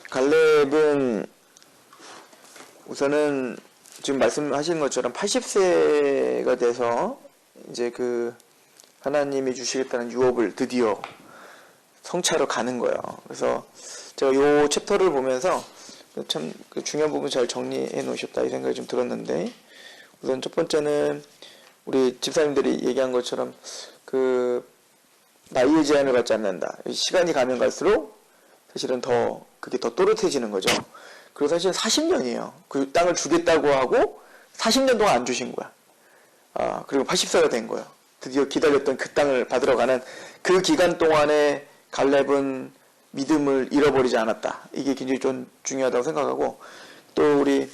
갈렙은 우선은 지금 말씀하신 것처럼 80세가 돼서 이제 그 하나님이 주시겠다는 유업을 드디어 성취하러 가는 거예요. 그래서 제가 요 챕터를 보면서 참 그 중요한 부분 잘 정리해 놓으셨다 이 생각이 좀 들었는데, 우선 첫 번째는 우리 집사님들이 얘기한 것처럼 그 나이의 제한을 받지 않는다. 시간이 가면 갈수록 사실은 더 그게 더 또렷해지는 거죠. 그리고 사실 40년이에요. 그 땅을 주겠다고 하고 40년 동안 안 주신 거야. 그리고 80세가 된 거예요. 드디어 기다렸던 그 땅을 받으러 가는 그 기간 동안에 갈렙은 믿음을 잃어버리지 않았다. 이게 굉장히 좀 중요하다고 생각하고, 또 우리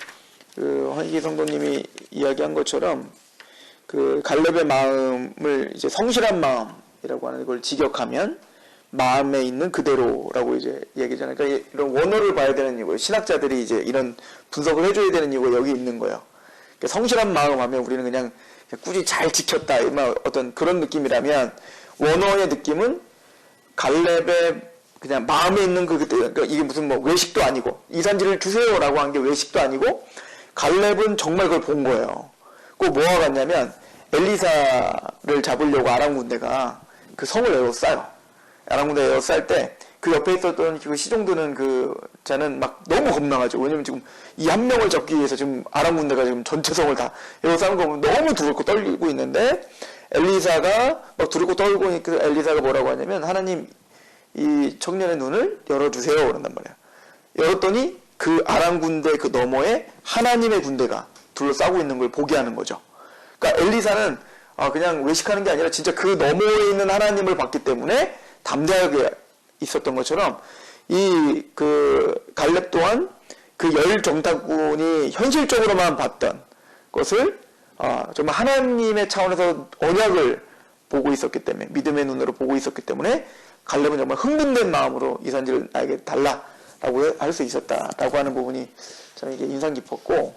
그 환희기 성도님이 이야기한 것처럼 그 갈렙의 마음을 이제 성실한 마음이라고 하는 걸 직역하면 마음에 있는 그대로라고 이제 얘기잖아요. 그러니까 이런 원어를 봐야 되는 이유고, 신학자들이 이제 이런 분석을 해줘야 되는 이유가 여기 있는 거예요. 그러니까 성실한 마음 하면 우리는 그냥 꾸준히 잘 지켰다, 어떤 그런 느낌이라면, 원어의 느낌은 갈렙의 그냥 마음에 있는 그러니까 이게 무슨 뭐 외식도 아니고, 이 산지를 주세요라고 한 게 외식도 아니고, 갈렙은 정말 그걸 본 거예요. 꼭 뭐가 같냐면, 엘리사를 잡으려고 아람 군대가 그 성을 에워싸요. 아람 군대 에워쌀 때 그 옆에 있었던 그 시종드는 그 자는 막 너무 겁나가지고, 왜냐면 지금 이 한 명을 잡기 위해서 지금 아람 군대가 지금 전체 성을 다 에워싸는 거 보면 너무 두렵고 떨리고 있는데, 엘리사가 막 두렵고 떨고 있으니까 엘리사가 뭐라고 하냐면, 하나님 이 청년의 눈을 열어주세요 그런단 말이에요. 열었더니 그 아람 군대 그 너머에 하나님의 군대가 둘러싸고 있는 걸 보게 하는 거죠. 그러니까 엘리사는 그냥 외식하는 게 아니라 진짜 그 너머에 있는 하나님을 봤기 때문에 담대하게 있었던 것처럼, 이 그 갈렙 또한 그 열 정탐꾼이 현실적으로만 봤던 것을 정말 하나님의 차원에서 언약을 보고 있었기 때문에, 믿음의 눈으로 보고 있었기 때문에 갈렙은 정말 흥분된 마음으로 이 산지를 나에게 달라라고 할 수 있었다라고 하는 부분이 참 이게 인상 깊었고,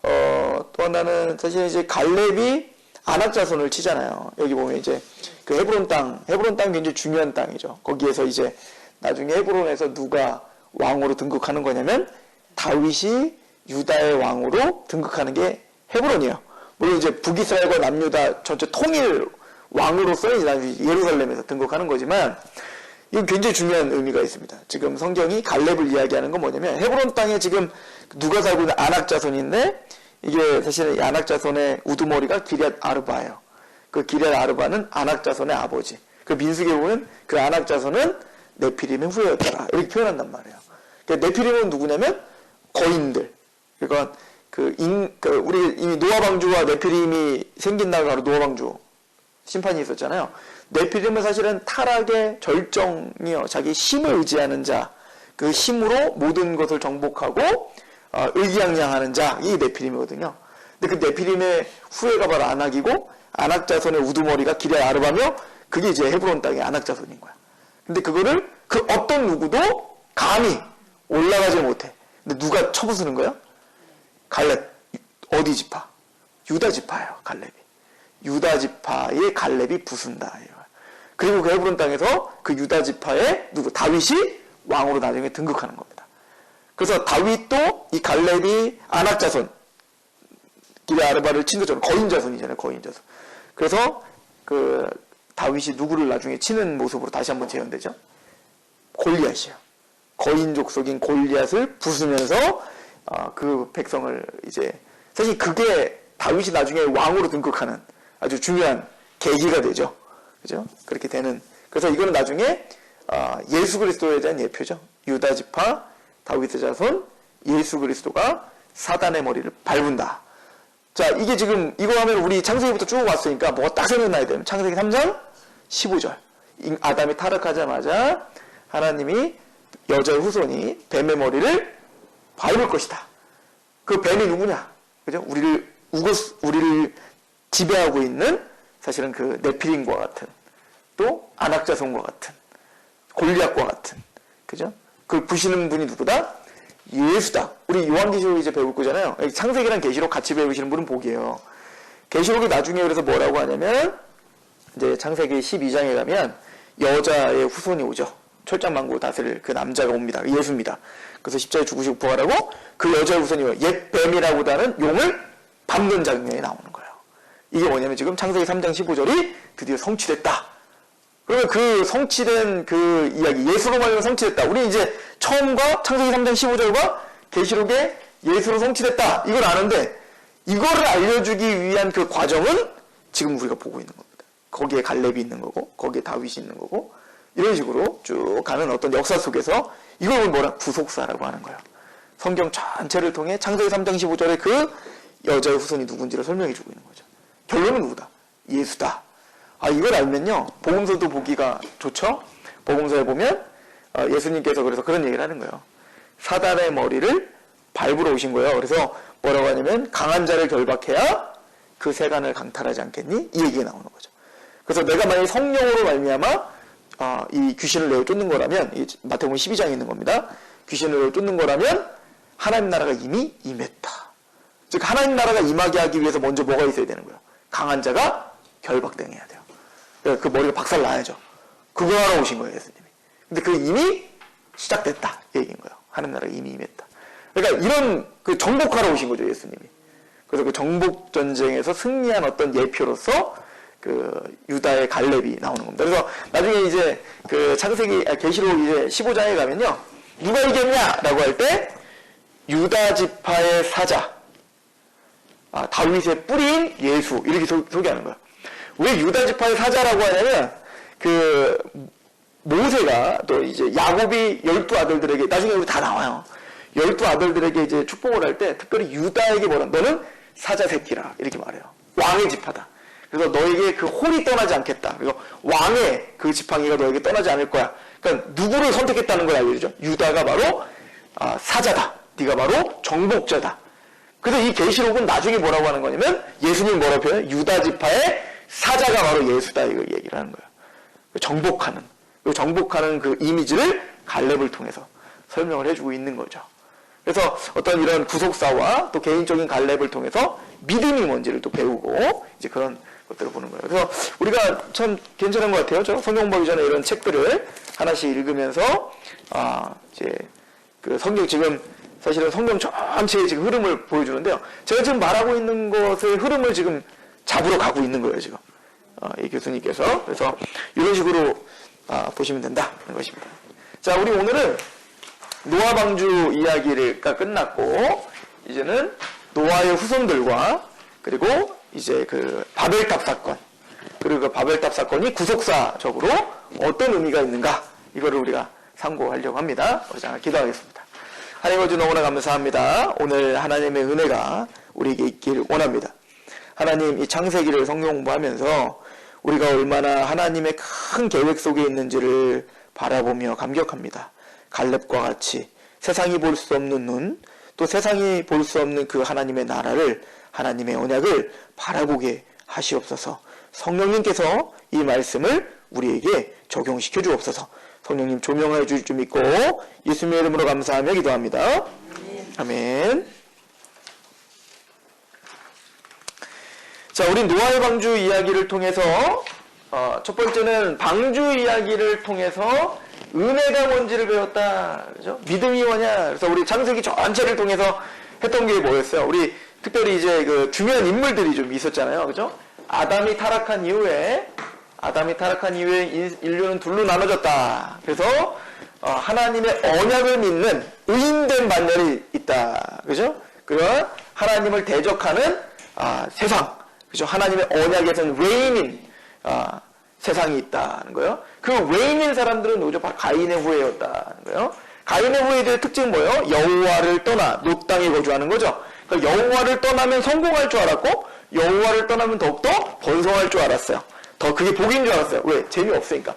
또 하나는 사실 이제 갈렙이 아낙 자손을 치잖아요. 여기 보면 이제 그 헤브론 땅 굉장히 중요한 땅이죠. 거기에서 이제 나중에 헤브론에서 누가 왕으로 등극하는 거냐면, 다윗이 유다의 왕으로 등극하는 게 헤브론이에요. 물론 이제 북이스라엘과 남유다 전체 통일 왕으로서 이제 예루살렘에서 등극하는 거지만, 이건 굉장히 중요한 의미가 있습니다. 지금 성경이 갈렙을 이야기하는 건 뭐냐면, 헤브론 땅에 지금 누가 살고 있는 아낙 자손인데, 이게 사실은 아낙 자손의 우두머리가 기럇 아르바예요. 그 기럇 아르바는 아낙 자손의 아버지. 그 민수기에 보면 그 아낙 자손은 네피림의 후예였더라, 이렇게 표현한단 말이에요. 그러니까 네피림은 누구냐면 거인들. 그러니까 우리 이미 노아 방주와 네피림이 생긴 날 바로 노아 방주 심판이 있었잖아요. 네피림은 사실은 타락의 절정이요, 자기 힘을 의지하는 자, 그 힘으로 모든 것을 정복하고 의기양양하는 자, 이 네피림이거든요. 근데 그 네피림의 후예가 바로 아낙이고, 아낙 자손의 우두머리가 기럇 아르바며, 그게 이제 헤브론 땅의 아낙 자손인 거야. 근데 그거를 그 어떤 누구도 감히 올라가지 못해. 근데 누가 쳐부수는 거야? 갈렙. 어디 지파? 유다 지파예요, 갈렙이. 유다 지파의 갈렙이 부순다. 그리고 그 헤브론 땅에서 그 유다 지파의 다윗이 왕으로 나중에 등극하는 겁니다. 그래서 다윗도 이 갈렙이 아낙 자손, 기럇 아르바를 친 것처럼 거인 자손이잖아요, 거인 자손. 그래서 그 다윗이 누구를 나중에 치는 모습으로 다시 한번 재현되죠? 골리앗이요. 거인 족속인 골리앗을 부수면서 그 백성을 이제, 사실 그게 다윗이 나중에 왕으로 등극하는 아주 중요한 계기가 되죠. 그죠? 그렇게 되는. 그래서 이거는 나중에 예수 그리스도에 대한 예표죠. 유다 지파, 다윗의 자손, 예수 그리스도가 사단의 머리를 밟은다. 자, 이게 지금 이거 하면 우리 창세기부터 쭉 왔으니까 뭐가 딱 생각나야 되면 창세기 3장 15절. 아담이 타락하자마자 하나님이 여자의 후손이 뱀의 머리를 밟을 것이다. 그 뱀이 누구냐? 그죠? 우리를 지배하고 있는 사실은 그 네피림과 같은, 또 아낙 자손과 같은, 골리앗과 같은, 그죠? 그걸 부시는 분이 누구다? 예수다. 우리 요한계시록 이제 배울 거잖아요. 창세기랑 계시록 같이 배우시는 분은 복이에요. 계시록이 나중에 그래서 뭐라고 하냐면, 이제 창세기 12장에 가면 여자의 후손이 오죠. 철장만고 다스릴 그 남자가 옵니다. 예수입니다. 그래서 십자가에 죽으시고 부활하고 그 여자의 후손이 옛 뱀이라고도 용을 밟는 장면이 나오는 거예요. 이게 뭐냐면 지금 창세기 3장 15절이 드디어 성취됐다. 그러면 그 성취된 그 이야기, 예수로 말하면 성취됐다. 우리 이제 처음과 창세기 3장 15절과 계시록에 예수로 성취됐다. 이걸 아는데 이거를 알려주기 위한 그 과정은 지금 우리가 보고 있는 겁니다. 거기에 갈렙이 있는 거고 거기에 다윗이 있는 거고 이런 식으로 쭉 가는 어떤 역사 속에서 이걸 뭐라 구속사라고 하는 거예요. 성경 전체를 통해 창세기 3장 15절에 그 여자의 후손이 누군지를 설명해 주고 있는 거죠. 결론은 누구다? 예수다. 이걸 알면요 복음서도 보기가 좋죠. 복음서에 보면 예수님께서 그래서 그런 얘기를 하는 거예요. 사단의 머리를 밟으러 오신 거예요. 그래서 뭐라고 하냐면 강한 자를 결박해야 그 세간을 강탈하지 않겠니? 이 얘기가 나오는 거죠. 그래서 내가 만약에 성령으로 말미암아 이 귀신을 내어 쫓는 거라면, 마태복음 12장에 있는 겁니다. 귀신을 내어 쫓는 거라면 하나님 나라가 이미 임했다. 즉 하나님 나라가 임하게 하기 위해서 먼저 뭐가 있어야 되는 거예요? 강한 자가 결박당해야 돼요. 그러니까 그 머리가 박살 나야죠. 그거 하러 오신 거예요, 예수님이. 근데 그 이미 시작됐다 이 얘기인 거예요. 하나님 나라가 이미 임했다. 그러니까 이런 그 정복하러 오신 거죠, 예수님이. 그래서 그 정복 전쟁에서 승리한 어떤 예표로서 그 유다의 갈렙이 나오는 겁니다. 그래서 나중에 이제 그 창세기 계시록 이제 15장에 가면요, 누가 이겼냐라고 할 때 유다 지파의 사자, 다윗의 뿌리인 예수 이렇게 소개하는 거예요. 왜 유다 지파의 사자라고 하냐면 그 모세가 또 이제 야곱이 12아들들에게 나중에 우리 다 나와요. 12아들들에게 이제 축복을 할 때 특별히 유다에게 뭐라, 너는 사자 새끼라 이렇게 말해요. 왕의 지파다. 그래서 너에게 그 홀이 떠나지 않겠다. 그리고 왕의 그 지팡이가 너에게 떠나지 않을 거야. 그러니까 누구를 선택했다는 걸 알려주죠. 유다가 바로 사자다. 네가 바로 정복자다. 그래서 이 계시록은 나중에 뭐라고 하는 거냐면 예수님 뭐라고 표현해요? 유다 지파의 사자가 바로 예수다 이걸 얘기를 하는 거예요. 정복하는 그 이미지를 갈렙을 통해서 설명을 해주고 있는 거죠. 그래서 어떤 이런 구속사와 또 개인적인 갈렙을 통해서 믿음이 뭔지를 또 배우고 이제 그런 것들을 보는 거예요. 그래서 우리가 참 괜찮은 것 같아요. 저 성경 보기 전에 이런 책들을 하나씩 읽으면서 이제 그 성경 지금 사실은 성경 전체의 지금 흐름을 보여주는데요. 제가 지금 말하고 있는 것의 흐름을 지금 잡으러 가고 있는 거예요, 지금. 이 교수님께서. 그래서 이런 식으로 보시면 된다는 것입니다. 자, 우리 오늘은 노아 방주 이야기가 끝났고 이제는 노아의 후손들과 그리고 이제 그 바벨탑 사건, 그리고 그 바벨탑 사건이 구속사적으로 어떤 의미가 있는가, 이거를 우리가 상고하려고 합니다. 우리 기도하겠습니다. 하나님 아버지 너무나 감사합니다. 오늘 하나님의 은혜가 우리에게 있길 원합니다. 하나님, 이 창세기를 성경 공부하면서 우리가 얼마나 하나님의 큰 계획 속에 있는지를 바라보며 감격합니다. 갈렙과 같이 세상이 볼 수 없는 눈, 또 세상이 볼 수 없는 그 하나님의 나라를, 하나님의 언약을 바라보게 하시옵소서. 성령님께서 이 말씀을 우리에게 적용시켜 주옵소서. 성령님 조명해 주실 줄 믿고 예수님의 이름으로 감사하며 기도합니다. 아멘. 자, 우리 노아의 방주 이야기를 통해서 첫 번째는 방주 이야기를 통해서 은혜가 뭔지를 배웠다. 그죠? 믿음이 뭐냐? 그래서 우리 창세기 전체를 통해서 했던 게 뭐였어요? 우리 특별히 이제 그 중요한 인물들이 좀 있었잖아요. 그죠? 아담이 타락한 이후에 인류는 둘로 나눠졌다. 그래서 하나님의 언약을 믿는 의인된 반열이 있다. 그죠? 그리고 하나님을 대적하는 세상. 그죠? 하나님의 언약에서는 외인인 세상이 있다는 거예요. 그 외인인 사람들은 누구죠? 바로 가인의 후예였다는 거예요. 가인의 후예들의 특징은 뭐예요? 여호와를 떠나 롯 땅에 거주하는 거죠. 그러니까 여호와를 떠나면 성공할 줄 알았고 여호와를 떠나면 더욱더 번성할 줄 알았어요. 더 그게 복인 줄 알았어요. 왜? 재미없으니까.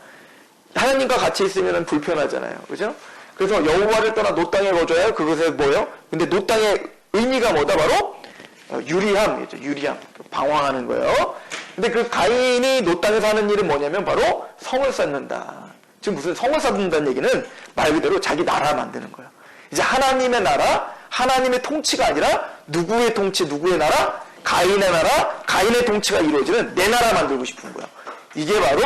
하나님과 같이 있으면 불편하잖아요. 그죠? 그래서 여호와를 떠나 롯 땅에 거주해요. 그것에 뭐예요? 근데 롯 땅의 의미가 뭐다? 바로 유리함이죠. 유리함. 방황하는 거예요. 근데 그 가인이 롯 땅에서 하는 일은 뭐냐면 바로 성을 쌓는다. 지금 무슨 성을 쌓는다는 얘기는 말 그대로 자기 나라 만드는 거예요. 이제 하나님의 나라, 하나님의 통치가 아니라 누구의 통치, 누구의 나라? 가인의 나라, 가인의 통치가 이루어지는 내 나라 만들고 싶은 거야. 이게 바로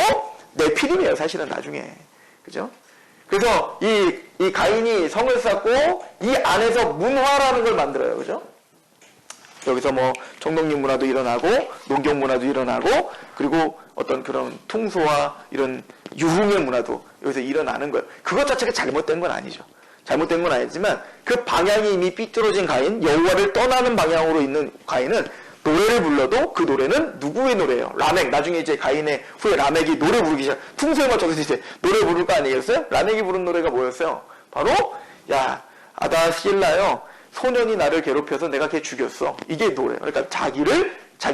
내 필임이에요, 사실은 나중에. 그죠? 그래서 이 가인이 성을 쌓고 이 안에서 문화라는 걸 만들어요. 그죠? 여기서 뭐 정독립 문화도 일어나고 농경 문화도 일어나고 그리고 어떤 그런 풍소와 이런 유흥의 문화도 여기서 일어나는 거예요. 그것 자체가 잘못된 건 아니죠. 잘못된 건 아니지만 그 방향이 이미 삐뚤어진 가인, 여호와를 떠나는 방향으로 있는 가인은 노래를 불러도 그 노래는 누구의 노래예요? 라멕. 나중에 이제 가인의 후에 라멕이 노래 부르기 시작. 풍소에 맞춰서 이제 노래 부를 거 아니겠어요? 라멕이 부른 노래가 뭐였어요? 바로 야 아다실라요. 소년이 나를 괴롭혀서 내가 걔 죽였어. 이게 노래예요. 그러니까 자기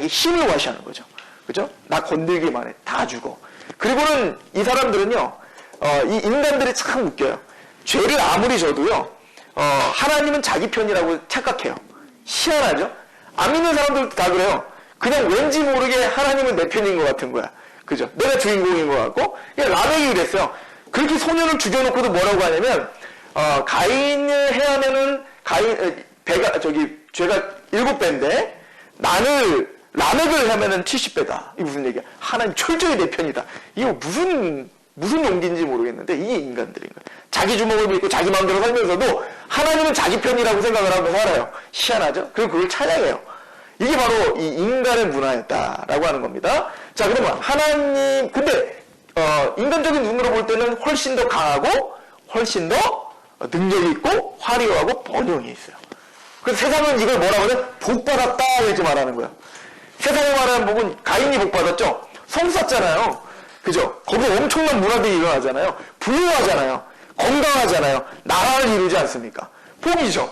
힘을 과시하는 거죠. 그죠? 나 건들기만 해. 다 죽어. 그리고는 이 사람들은요. 이 인간들이 참 웃겨요. 죄를 아무리 져도요. 하나님은 자기 편이라고 착각해요. 희한하죠? 안 믿는 사람들도 다 그래요. 그냥 왠지 모르게 하나님은 내 편인 것 같은 거야. 그죠? 내가 주인공인 것 같고. 라멕이 그랬어요. 그렇게 소년을 죽여놓고도 뭐라고 하냐면 가인을 해하면은 죄가 7배인데 라멕을 하면은 70배다. 이게 무슨 얘기야? 하나님 철저히 내 편이다. 이거 무슨 용기인지 모르겠는데 이게 인간들인 거예요. 자기 주먹을 믿고 자기 마음대로 살면서도 하나님은 자기 편이라고 생각을 하고 살아요. 희한하죠? 그리고 그걸 찬양해요. 이게 바로 이 인간의 문화였다라고 하는 겁니다. 자, 그러면 하나님, 근데 인간적인 눈으로 볼 때는 훨씬 더 강하고 훨씬 더 능력이 있고 화려하고 번영이 있어요. 그래서 세상은 이걸 뭐라고 하냐? 복 받았다 이렇게 말하는 거야. 세상에 말하는 복은 가인이 복 받았죠. 성 쌓잖아요. 그죠? 거기 엄청난 문화들이 일어나잖아요. 부유하잖아요. 건강하잖아요. 나라를 이루지 않습니까? 복이죠.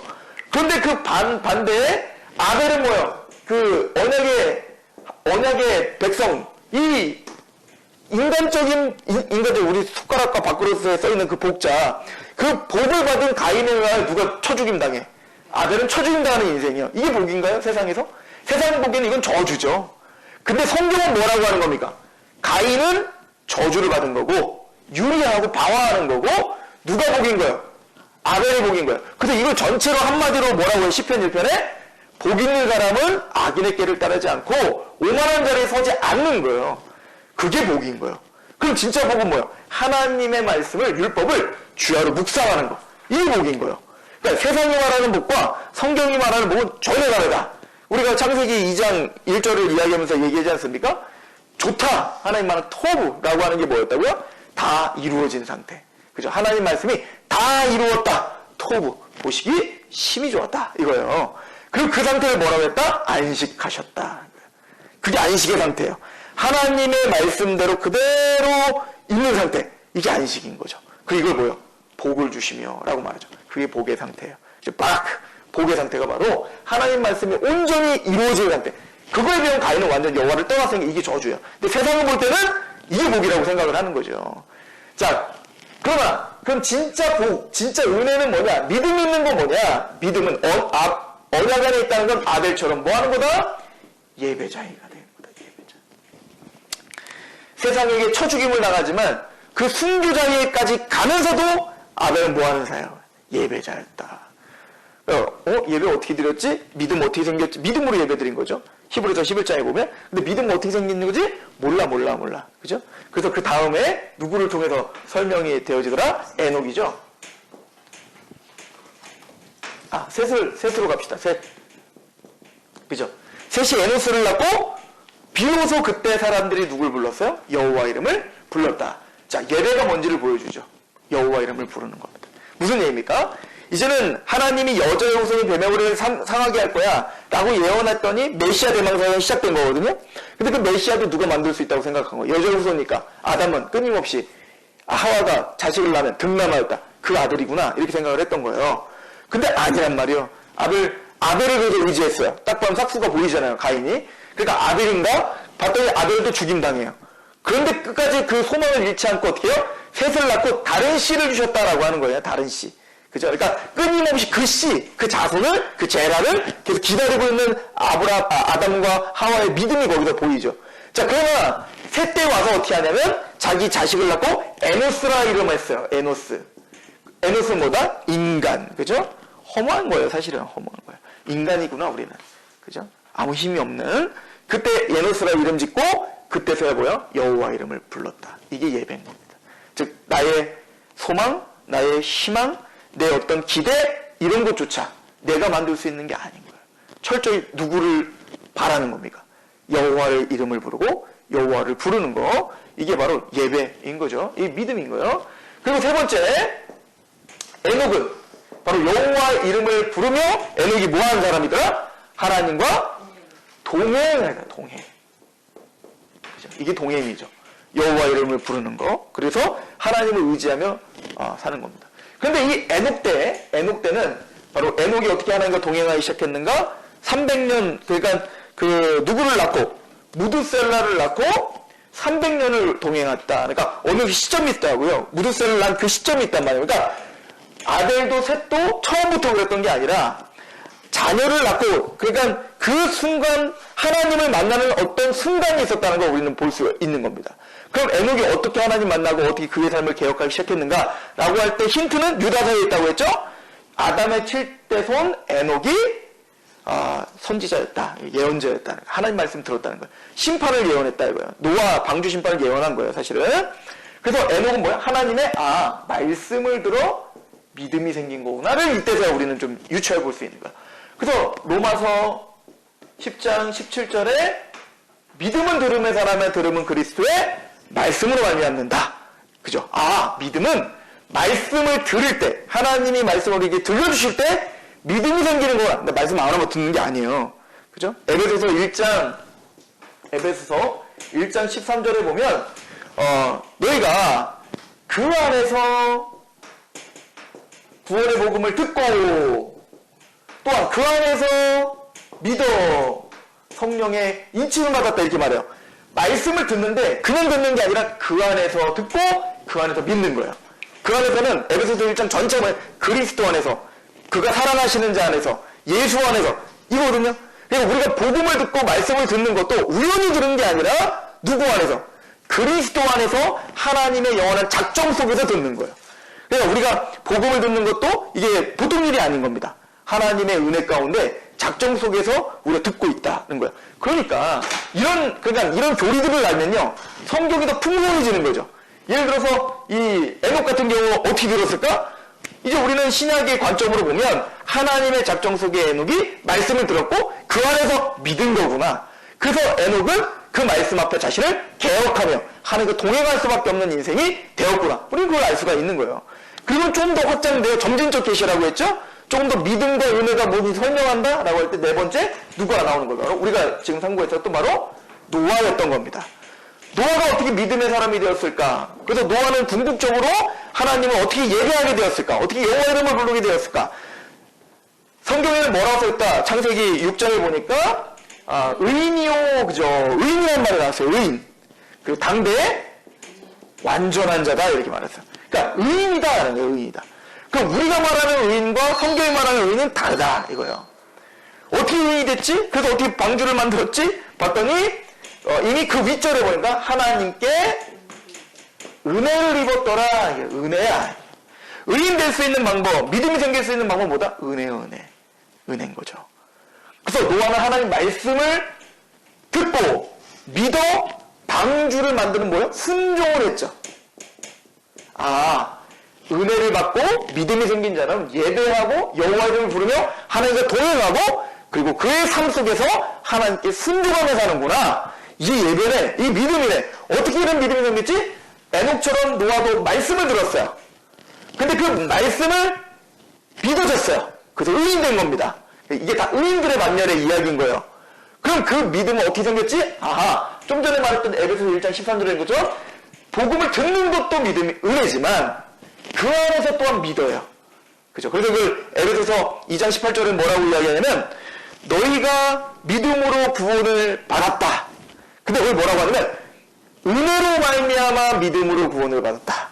그런데 그 반대에 아벨은 뭐예요? 그 언약의 백성, 이 인간적인 우리 손가락과 밥그릇에 써있는 그 복자, 그 복을 받은 가인을 누가 쳐죽임 당해. 아벨은 쳐죽임 당하는 인생이에요. 이게 복인가요? 세상에서? 세상 보기에는 이건 저주죠. 근데 성경은 뭐라고 하는 겁니까? 가인은 저주를 받은 거고 유리하고 방황하는 거고 누가 복인 거예요? 아벨이 복인 거예요. 그래서 이걸 전체로 한마디로 뭐라고 해요? 시편 1편에 복 있는 사람은 악인의 길을 따르지 않고 오만한 자리에 서지 않는 거예요. 그게 복인 거예요. 그럼 진짜 복은 뭐예요? 하나님의 말씀을 율법을 주야로 묵상하는 거. 이게 복인 거예요. 그러니까 세상이 말하는 복과 성경이 말하는 복은 전혀 다르다. 우리가 창세기 2장 1절을 이야기하면서 얘기하지 않습니까? 좋다. 하나님 말하는 토부라고 하는 게 뭐였다고요? 다 이루어진 상태. 그죠? 하나님 말씀이 다 이루었다. 토부. 보시기 심히 좋았다. 이거예요. 그리고 그 상태를 뭐라고 했다? 안식하셨다. 그게 안식의 상태예요. 하나님의 말씀대로 그대로 있는 상태. 이게 안식인 거죠. 그리고 이걸 뭐예요? 복을 주시며 라고 말하죠. 그게 복의 상태예요. 바라크. 복의 상태가 바로 하나님 말씀이 온전히 이루어진 상태. 그거에 비하면 가인은 완전 여호와를 떠났으니까 이게 저주예요. 근데 세상을 볼 때는 이게 복이라고 생각을 하는 거죠. 자, 그럼 진짜 복, 진짜 은혜는 뭐냐? 믿음 있는 건 뭐냐? 믿음은 언약 안에 있다는 건 아벨처럼 뭐 하는 거다? 예배자이가 되는 거다. 예배자. 세상에게 쳐죽임을 당하지만 그 순교자에까지 가면서도 아벨은 뭐 하는 사예요? 예배자였다. 예배 어떻게 드렸지? 믿음 어떻게 생겼지? 믿음으로 예배 드린 거죠. 히브리서 11장에 보면. 근데 믿음 어떻게 생긴 거지? 몰라. 그죠? 그래서 그 다음에 누구를 통해서 설명이 되어지더라? 에녹이죠. 셋으로 갑시다. 셋. 그죠? 셋이 에노스를 낳고 비로소 그때 사람들이 누굴 불렀어요? 여호와 이름을 불렀다. 자, 예배가 뭔지를 보여주죠. 여호와 이름을 부르는 겁니다. 무슨 얘기입니까? 이제는 하나님이 여자의 후손이 뱀의 상하게 할 거야 라고 예언했더니 메시아 대망사가 시작된 거거든요. 근데 그 메시아도 누가 만들 수 있다고 생각한 거예요. 여자의 후손이니까 아담은 끊임없이 하와가 자식을 낳으면 득남하였다. 그 아들이구나 이렇게 생각을 했던 거예요. 근데 아니란 말이에요. 아벨을 그래도 의지했어요. 딱 보면 삭수가 보이잖아요. 가인이. 그러니까 아벨인가? 봤더니 아벨도 죽임당해요. 그런데 끝까지 그 소망을 잃지 않고 어떻게 해요? 셋을 낳고 다른 씨를 주셨다라고 하는 거예요. 다른 씨. 그죠? 그러니까 끊임없이 그 씨, 그 자손을, 그 제라를 계속 기다리고 있는 아담과 하와의 믿음이 거기서 보이죠. 자, 그러나 셋 때 와서 어떻게 하냐면 자기 자식을 낳고 에노스라 이름을 했어요. 에노스. 에노스는 뭐다? 인간. 그죠? 허무한 거예요. 사실은 허무한 거예요. 인간이구나 우리는. 그죠? 아무 힘이 없는. 그때 에노스라 이름 짓고 그때서야 뭐요? 여호와 이름을 불렀다. 이게 예배인 겁니다. 즉 나의 소망, 나의 희망, 내 어떤 기대 이런 것조차 내가 만들 수 있는 게 아닌 거예요. 철저히 누구를 바라는 겁니까? 여호와의 이름을 부르고 여호와를 부르는 거, 이게 바로 예배인 거죠. 이 믿음인 거예요. 그리고 세 번째, 에녹은 바로 여호와의 이름을 부르며, 에녹이 뭐 하는 사람이더라? 하나님과 동행을 해요. 동행. 그죠? 이게 동행이죠. 여호와 이름을 부르는 거. 그래서 하나님을 의지하며 사는 겁니다. 그런데 이 에녹 때는 바로 에녹이 어떻게 하나님과 동행하기 시작했는가? 300년, 그러니까 그 누구를 낳고 무드셀라를 낳고 300년을 동행했다. 그러니까 어느 시점이 있다고요. 무드셀라를 낳은 그 시점이 있단 말이에요. 그러니까 아델도 셋도 처음부터 그랬던 게 아니라 자녀를 낳고, 그러니까 그 순간 하나님을 만나는 어떤 순간이 있었다는 걸 우리는 볼 수 있는 겁니다. 그럼 에녹이 어떻게 하나님 만나고 어떻게 그의 삶을 개혁하기 시작했는가 라고 할 때 힌트는 유다서에 있다고 했죠. 아담의 7대 손 에녹이 선지자였다, 예언자였다, 하나님 말씀 들었다는 거예요. 심판을 예언했다 이거예요. 노아 방주 심판을 예언한 거예요, 사실은. 그래서 에녹은 뭐야? 하나님의 말씀을 들어 믿음이 생긴 거구나를 이때서야 우리는 좀 유추해 볼 수 있는 거야. 그래서 로마서 10장 17절에 믿음은 들음의 사람의 들음은 그리스도의 말씀으로 말미암는다. 그죠? 믿음은 말씀을 들을 때, 하나님이 말씀을 우리에게 들려주실 때 믿음이 생기는 거야. 근데 말씀 안 하면 듣는 게 아니에요. 그죠? 에베소서 1장 13절에 보면 너희가 그 안에서 구원의 복음을 듣고 또한 그 안에서 믿어 성령의 인침을 받았다 이렇게 말해요. 말씀을 듣는데 그냥 듣는 게 아니라 그 안에서 듣고 그 안에서 믿는 거예요. 그 안에서는 에베소서 1장 전체가 그리스도 안에서, 그가 사랑하시는 자 안에서, 예수 안에서 이거거든요. 그러니까 우리가 복음을 듣고 말씀을 듣는 것도 우연히 들은 게 아니라 누구 안에서? 그리스도 안에서 하나님의 영원한 작정 속에서 듣는 거예요. 그러니까 우리가 복음을 듣는 것도 이게 보통 일이 아닌 겁니다. 하나님의 은혜 가운데 작정 속에서 우리가 듣고 있다는 거예요. 그러니까 이런 교리들을 알면요, 성경이 더 풍성해지는 거죠. 예를 들어서 이 에녹 같은 경우 어떻게 들었을까? 이제 우리는 신약의 관점으로 보면 하나님의 작정 속의 에녹이 말씀을 들었고 그 안에서 믿은 거구나. 그래서 에녹은 그 말씀 앞에 자신을 개혁하며 하나님과 동행할 수밖에 없는 인생이 되었구나. 우리는 그걸 알 수가 있는 거예요. 그리고 좀 더 확장되어 점진적 계시라고 했죠? 조금 더 믿음과 은혜가 뭔지 설명한다? 라고 할 때 네 번째, 누가 나오는 걸까요? 우리가 지금 상고했었던 바로 노아였던 겁니다. 노아가 어떻게 믿음의 사람이 되었을까? 그래서 노아는 궁극적으로 하나님을 어떻게 예배하게 되었을까? 어떻게 여호와 이름을 부르게 되었을까? 성경에는 뭐라고 써있다? 창세기 6장에 보니까 의인이요, 그죠? 의인이라는 말이 나왔어요. 의인. 그리고 당대의 완전한 자다 이렇게 말했어요. 그러니까 의인이다라는 거예요. 의인이다. 그럼 우리가 말하는 의인과 성경이 말하는 의인은 다르다 이거예요. 어떻게 의인이 됐지? 그래서 어떻게 방주를 만들었지? 봤더니 이미 그 윗절에 보니까 하나님께 은혜를 입었더라. 이게 은혜야. 의인 될 수 있는 방법, 믿음이 생길 수 있는 방법 뭐다? 은혜인 거죠. 그래서 노아는 하나님 말씀을 듣고 믿어 방주를 만드는 뭐예요? 순종을 했죠. 은혜를 받고 믿음이 생긴 자는 예배하고 여호와 이름을 부르며 하나님과 동행하고 그리고 그의 삶 속에서 하나님께 순종하며 사는구나. 이 예배네, 이 믿음이네. 어떻게 이런 믿음이 생겼지? 에녹처럼 노아도 말씀을 들었어요. 근데 그 말씀을 믿어졌어요. 그래서 의인된 겁니다. 이게 다 의인들의 만년의 이야기인 거예요. 그럼 그 믿음은 어떻게 생겼지? 좀 전에 말했던 에베소서 1장 13절인 것처럼 복음을 듣는 것도 믿음이 은혜지만 그 안에서 또한 믿어요. 그죠? 그래서 그 에베소서 2장 18절은 뭐라고 이야기하냐면 너희가 믿음으로 구원을 받았다. 근데 거기 뭐라고 하냐면 은혜로 말미암아 믿음으로 구원을 받았다.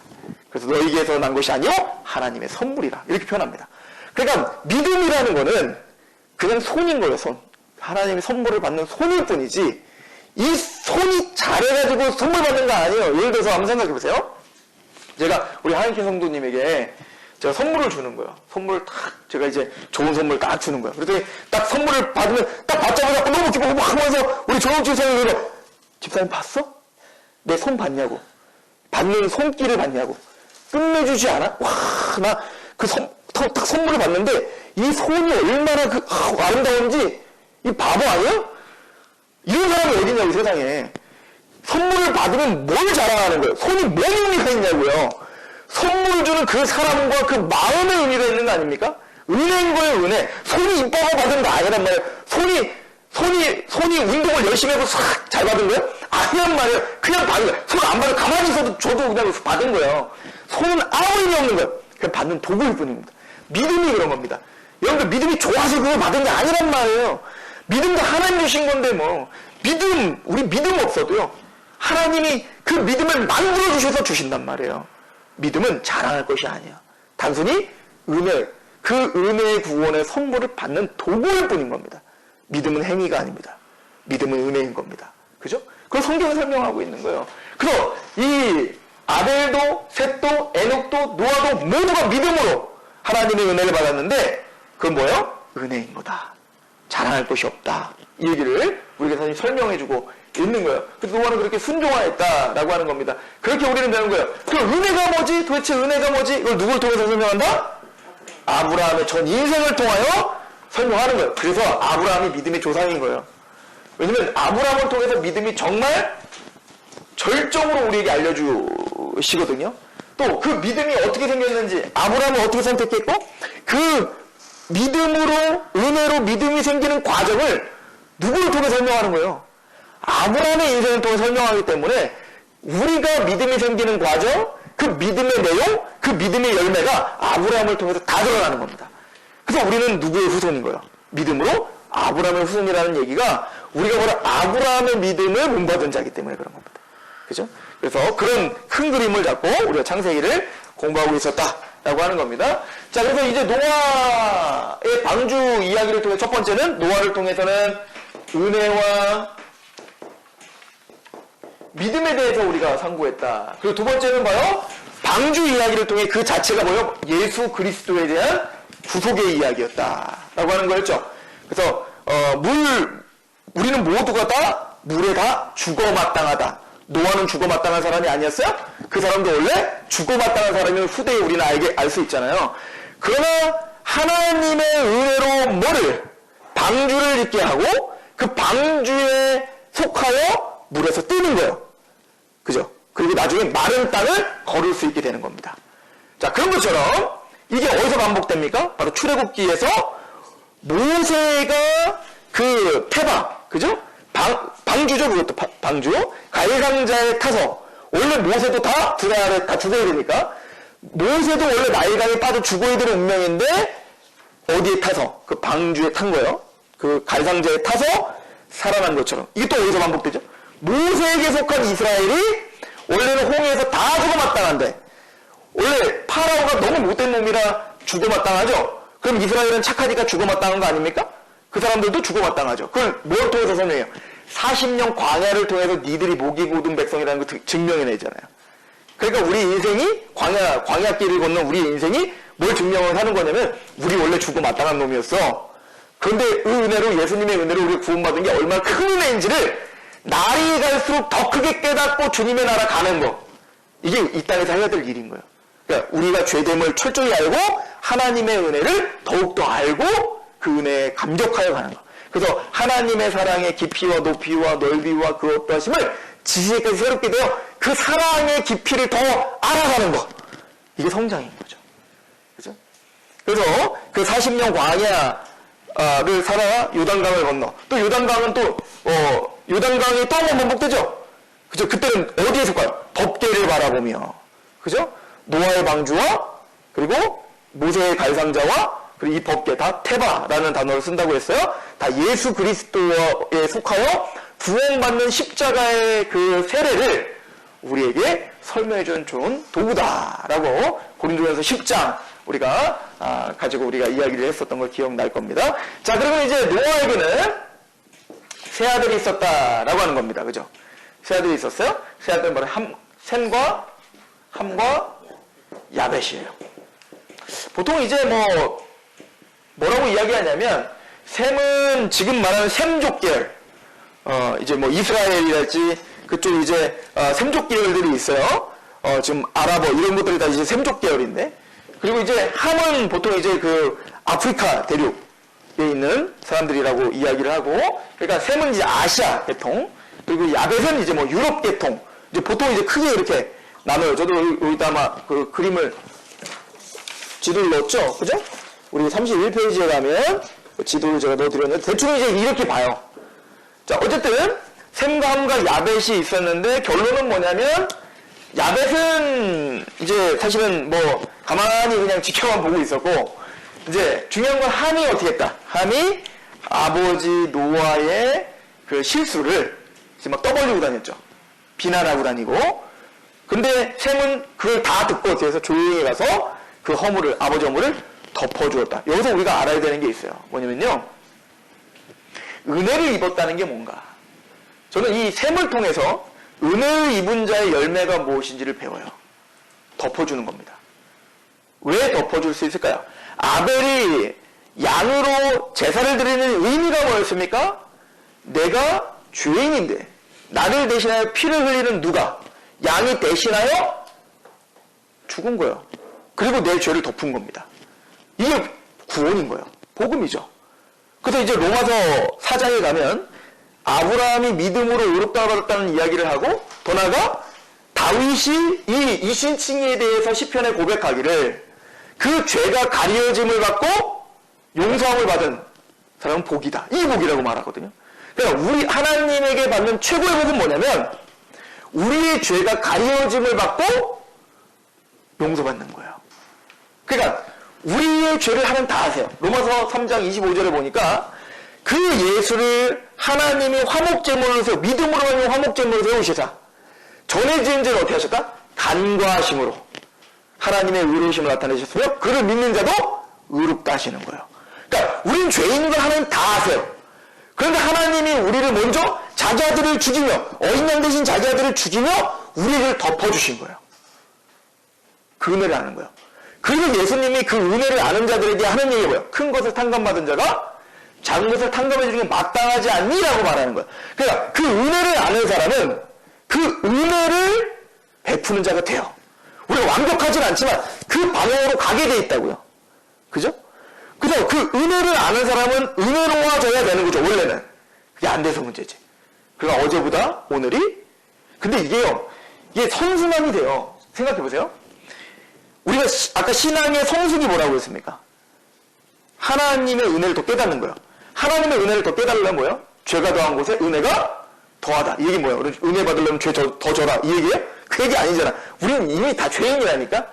그래서 너희에게서 난 것이 아니요 하나님의 선물이라 이렇게 표현합니다. 그러니까 믿음이라는 거는 그냥 손인 거예요. 손. 하나님의 선물을 받는 손일 뿐이지 이 손이 잘해가지고 선물 받는 거 아니에요. 예를 들어서 한번 생각해 보세요. 제가 우리 하인키 성도님에게 제가 선물을 주는 거예요. 선물을 딱 제가 이제 좋은 선물 딱 주는 거예요. 그랬더니 딱 선물을 받으면 딱 받자마자 너무 기쁘고 막 하면서 우리 조영진 선생님이 집사님 봤어? 내 손 봤냐고. 받는 손길을 봤냐고. 끝내주지 않아? 와, 나 그 딱 선물을 받는데 이 손이 얼마나 아름다운지 이 바보 아니에요? 이런 사람이 어디 있냐고 세상에. 선물을 받으면 뭘 자랑하는 거예요? 손이 뭔 의미가 있냐고요. 선물을 주는 그 사람과 그 마음의 의미가 있는 거 아닙니까? 은혜인 거예요, 은혜. 손이 이뻐서 받은 거 아니란 말이에요. 손이 운동을 열심히 해서 싹 잘 받은 거예요? 아니란 말이에요. 그냥 받은 거예요. 손 안 받으면 가만히 있어도 저도 그냥 받은 거예요. 손은 아무 의미 없는 거예요. 그냥 받는 도구일 뿐입니다. 믿음이 그런 겁니다. 여러분들 믿음이 좋아서 그걸 받은 게 아니란 말이에요. 믿음도 하나님 주신 건데 뭐 우리 믿음 없어도요. 하나님이 그 믿음을 만들어 주셔서 주신단 말이에요. 믿음은 자랑할 것이 아니야. 단순히 은혜, 그 은혜의 구원의 선물을 받는 도구일 뿐인 겁니다. 믿음은 행위가 아닙니다. 믿음은 은혜인 겁니다. 그죠? 그걸 성경이 설명하고 있는 거예요. 그래서 이 아벨도, 셋도, 에녹도, 노아도 모두가 믿음으로 하나님의 은혜를 받았는데 그건 뭐예요? 은혜인 거다. 자랑할 것이 없다. 이 얘기를 우리에게 사실 설명해주고 있는 거예요. 그래서 노아는 그렇게 순종하였다라고 하는 겁니다. 그렇게 우리는 배우는 거예요. 그럼 은혜가 뭐지? 도대체 은혜가 뭐지? 이걸 누구를 통해서 설명한다? 아브라함의 전 인생을 통하여 설명하는 거예요. 그래서 아브라함이 믿음의 조상인 거예요. 왜냐면 아브라함을 통해서 믿음이 정말 절정으로 우리에게 알려주시거든요. 또 그 믿음이 어떻게 생겼는지, 아브라함을 어떻게 선택했고, 그 믿음으로, 은혜로 믿음이 생기는 과정을 누구를 통해 설명하는 거예요? 아브라함의 인생을 통해 설명하기 때문에 우리가 믿음이 생기는 과정, 그 믿음의 내용, 그 믿음의 열매가 아브라함을 통해서 다 드러나는 겁니다. 그래서 우리는 누구의 후손인 거예요? 믿음으로 아브라함의 후손이라는 얘기가 우리가 바로 아브라함의 믿음을 본받은 자이기 때문에 그런 겁니다. 그죠? 그래서 그런 큰 그림을 잡고 우리가 창세기를 공부하고 있었다라고 하는 겁니다. 자, 그래서 이제 노아의 방주 이야기를 통해 첫 번째는 노아를 통해서는 은혜와 믿음에 대해서 우리가 상고했다. 그리고 두 번째는 뭐요? 방주 이야기를 통해 그 자체가 뭐요? 예수 그리스도에 대한 구속의 이야기였다라고 하는 거였죠. 그래서 우리는 모두가 다 물에 다 죽어마땅하다. 노아는 죽어마땅한 사람이 아니었어요? 그 사람도 원래 죽어마땅한 사람이면 후대에 우리는 알 수 있잖아요. 그러나 하나님의 은혜로 뭐를? 방주를 있게 하고 그 방주에 속하여 물에서 뜨는 거예요. 그죠? 그리고 나중에 마른 땅을 걸을 수 있게 되는 겁니다. 자, 그런 것처럼 이게 어디서 반복됩니까? 바로 출애굽기에서 모세가 그 태바, 그죠? 방주죠, 그것도 방주. 가해상자에 타서 원래 모세도 다 들어야 돼, 다 죽어야 되니까 모세도 원래 나일강에 빠져 죽어야 되는 운명인데 어디에 타서 그 방주에 탄 거예요. 그 가해상자에 타서 살아난 것처럼 이게 또 어디서 반복되죠? 모세에게 속한 이스라엘이 원래는 홍해에서 다 죽어마땅한데 원래 파라오가 너무 못된 놈이라 죽어마땅하죠. 그럼 이스라엘은 착하니까 죽어마땅한 거 아닙니까? 그 사람들도 죽어마땅하죠. 그걸 뭘 통해서 설명해요? 40년 광야를 통해서 니들이 목이 고든 백성이라는 거 증명해내잖아요. 그러니까 우리 인생이 광야길을 건넌 우리 인생이 뭘 증명을 하는 거냐면 우리 원래 죽어마땅한 놈이었어. 그런데 그 은혜로 예수님의 은혜로 우리가 구원받은 게 얼마나 큰 은혜인지를 날이 갈수록 더 크게 깨닫고 주님의 나라 가는 거. 이게 이 땅에서 해야 될 일인 거예요. 그러니까 우리가 죄됨을 철저히 알고 하나님의 은혜를 더욱더 알고 그 은혜에 감격하여 가는 거. 그래서 하나님의 사랑의 깊이와 높이와 넓이와 그 어떠하심을 지식까지 새롭게 되어 그 사랑의 깊이를 더 알아가는 거. 이게 성장인 거죠. 그죠? 그래서 그 40년 광야를 살아 요단강을 건너. 또 요단강은 또 요단강이 또 한번 반복되죠. 그죠? 그때는 어디에 속아요? 법궤를 바라보며. 그죠? 노아의 방주와 그리고 모세의 갈상자와 그리고 이 법궤 다 테바라는 단어를 쓴다고 했어요. 다 예수 그리스도에 속하여 구원받는 십자가의 그 세례를 우리에게 설명해준 좋은 도구다라고 고린도전서 10장 우리가 가지고 우리가 이야기를 했었던 걸 기억날 겁니다. 자, 그러면 이제 노아에게는 세 아들이 있었다라고 하는 겁니다. 그죠? 세 아들이 있었어요. 세 아들은 바로 셈과 함과 야벳이에요. 보통 이제 뭐라고 이야기하냐면 셈은 지금 말하는 셈족 계열, 이제 뭐 이스라엘이랄지 그쪽 이제 셈족 계열들이 있어요. 지금 아랍어 이런 것들이 다 이제 셈족 계열인데, 그리고 이제 함은 보통 이제 그 아프리카 대륙에 있는 사람들이라고 이야기를 하고, 그러니까 셈은 이제 아시아 계통, 그리고 야벳은 이제 뭐 유럽 계통, 이제 보통 이제 크게 이렇게 나눠요. 저도 여기다 아마 그 그림을 지도를 넣었죠, 그죠? 우리 31페이지에 가면 지도를 제가 넣어드렸는데 대충 이제 이렇게 봐요. 자, 어쨌든 셈과 함과 야벳이 있었는데 결론은 뭐냐면 야벳은 이제 사실은 뭐 가만히 그냥 지켜만 보고 있었고, 이제 중요한 건 함이 어떻게 했다. 함이 아버지 노아의 그 실수를 지금 막 떠벌리고 다녔죠. 비난하고 다니고. 근데 셈은 그걸 다 듣고 뒤에서 조용히 가서 그 허물을, 아버지 허물을 덮어주었다. 여기서 우리가 알아야 되는 게 있어요. 뭐냐면요, 은혜를 입었다는 게 뭔가. 저는 이 셈을 통해서 은혜를 입은 자의 열매가 무엇인지를 배워요. 덮어주는 겁니다. 왜 덮어줄 수 있을까요? 아벨이 양으로 제사를 드리는 의미가 뭐였습니까? 내가 죄인인데 나를 대신하여 피를 흘리는 누가 양이 대신하여 죽은 거예요. 그리고 내 죄를 덮은 겁니다. 이게 구원인 거예요. 복음이죠. 그래서 이제 로마서 4장에 가면 아브라함이 믿음으로 의롭다 받았다는 이야기를 하고, 더 나아가 다윗이 이 이신칭에 대해서 시편에 고백하기를 그 죄가 가려짐을 받고 용서함을 받은 사람은 복이다. 이 복이라고 말하거든요. 그러니까 우리 하나님에게 받는 최고의 복은 뭐냐면 우리의 죄가 가려짐을 받고 용서받는 거예요. 그러니까 우리의 죄를 하나님 다 아세요. 로마서 3장 25절에 보니까 그 예수를 하나님이 화목제물로 세워, 믿음으로 하는 화목제물로 세우시자 전에 지은 죄를 어떻게 하셨다? 간과하심으로 하나님의 의로우심을 나타내셨으며 그를 믿는 자도 의롭다 하시는 거예요. 그러니까 우린 죄인인 걸 하나님 다 아세요. 그런데 하나님이 우리를 먼저 자기 아들을 죽이며, 어린 양 대신 자기 아들을 죽이며 우리를 덮어주신 거예요. 그 은혜를 아는 거예요. 그리고 예수님이 그 은혜를 아는 자들에게 하는 얘기가 뭐예요? 큰 것을 탕감받은 자가 작은 것을 탕감해 주는 게 마땅하지 않니라고 말하는 거예요. 그러니까 그 은혜를 아는 사람은 그 은혜를 베푸는 자가 돼요. 우리가 완벽하진 않지만 그 방향으로 가게 돼 있다고요. 그죠? 그래서 그 은혜를 아는 사람은 은혜로워져야 되는 거죠, 원래는. 그게 안 돼서 문제지. 그러니까 어제보다 오늘이, 근데 이게요, 이게 선순환이 돼요. 생각해 보세요. 우리가 아까 신앙의 성숙이 뭐라고 했습니까? 하나님의 은혜를 더 깨닫는 거예요. 하나님의 은혜를 더 깨달으려면 뭐예요? 죄가 더한 곳에 은혜가 더하다. 이 얘기 뭐예요? 은혜 받으려면 죄 더 져라. 이 얘기예요? 그 얘기 아니잖아. 우리는 이미 다 죄인이라니까?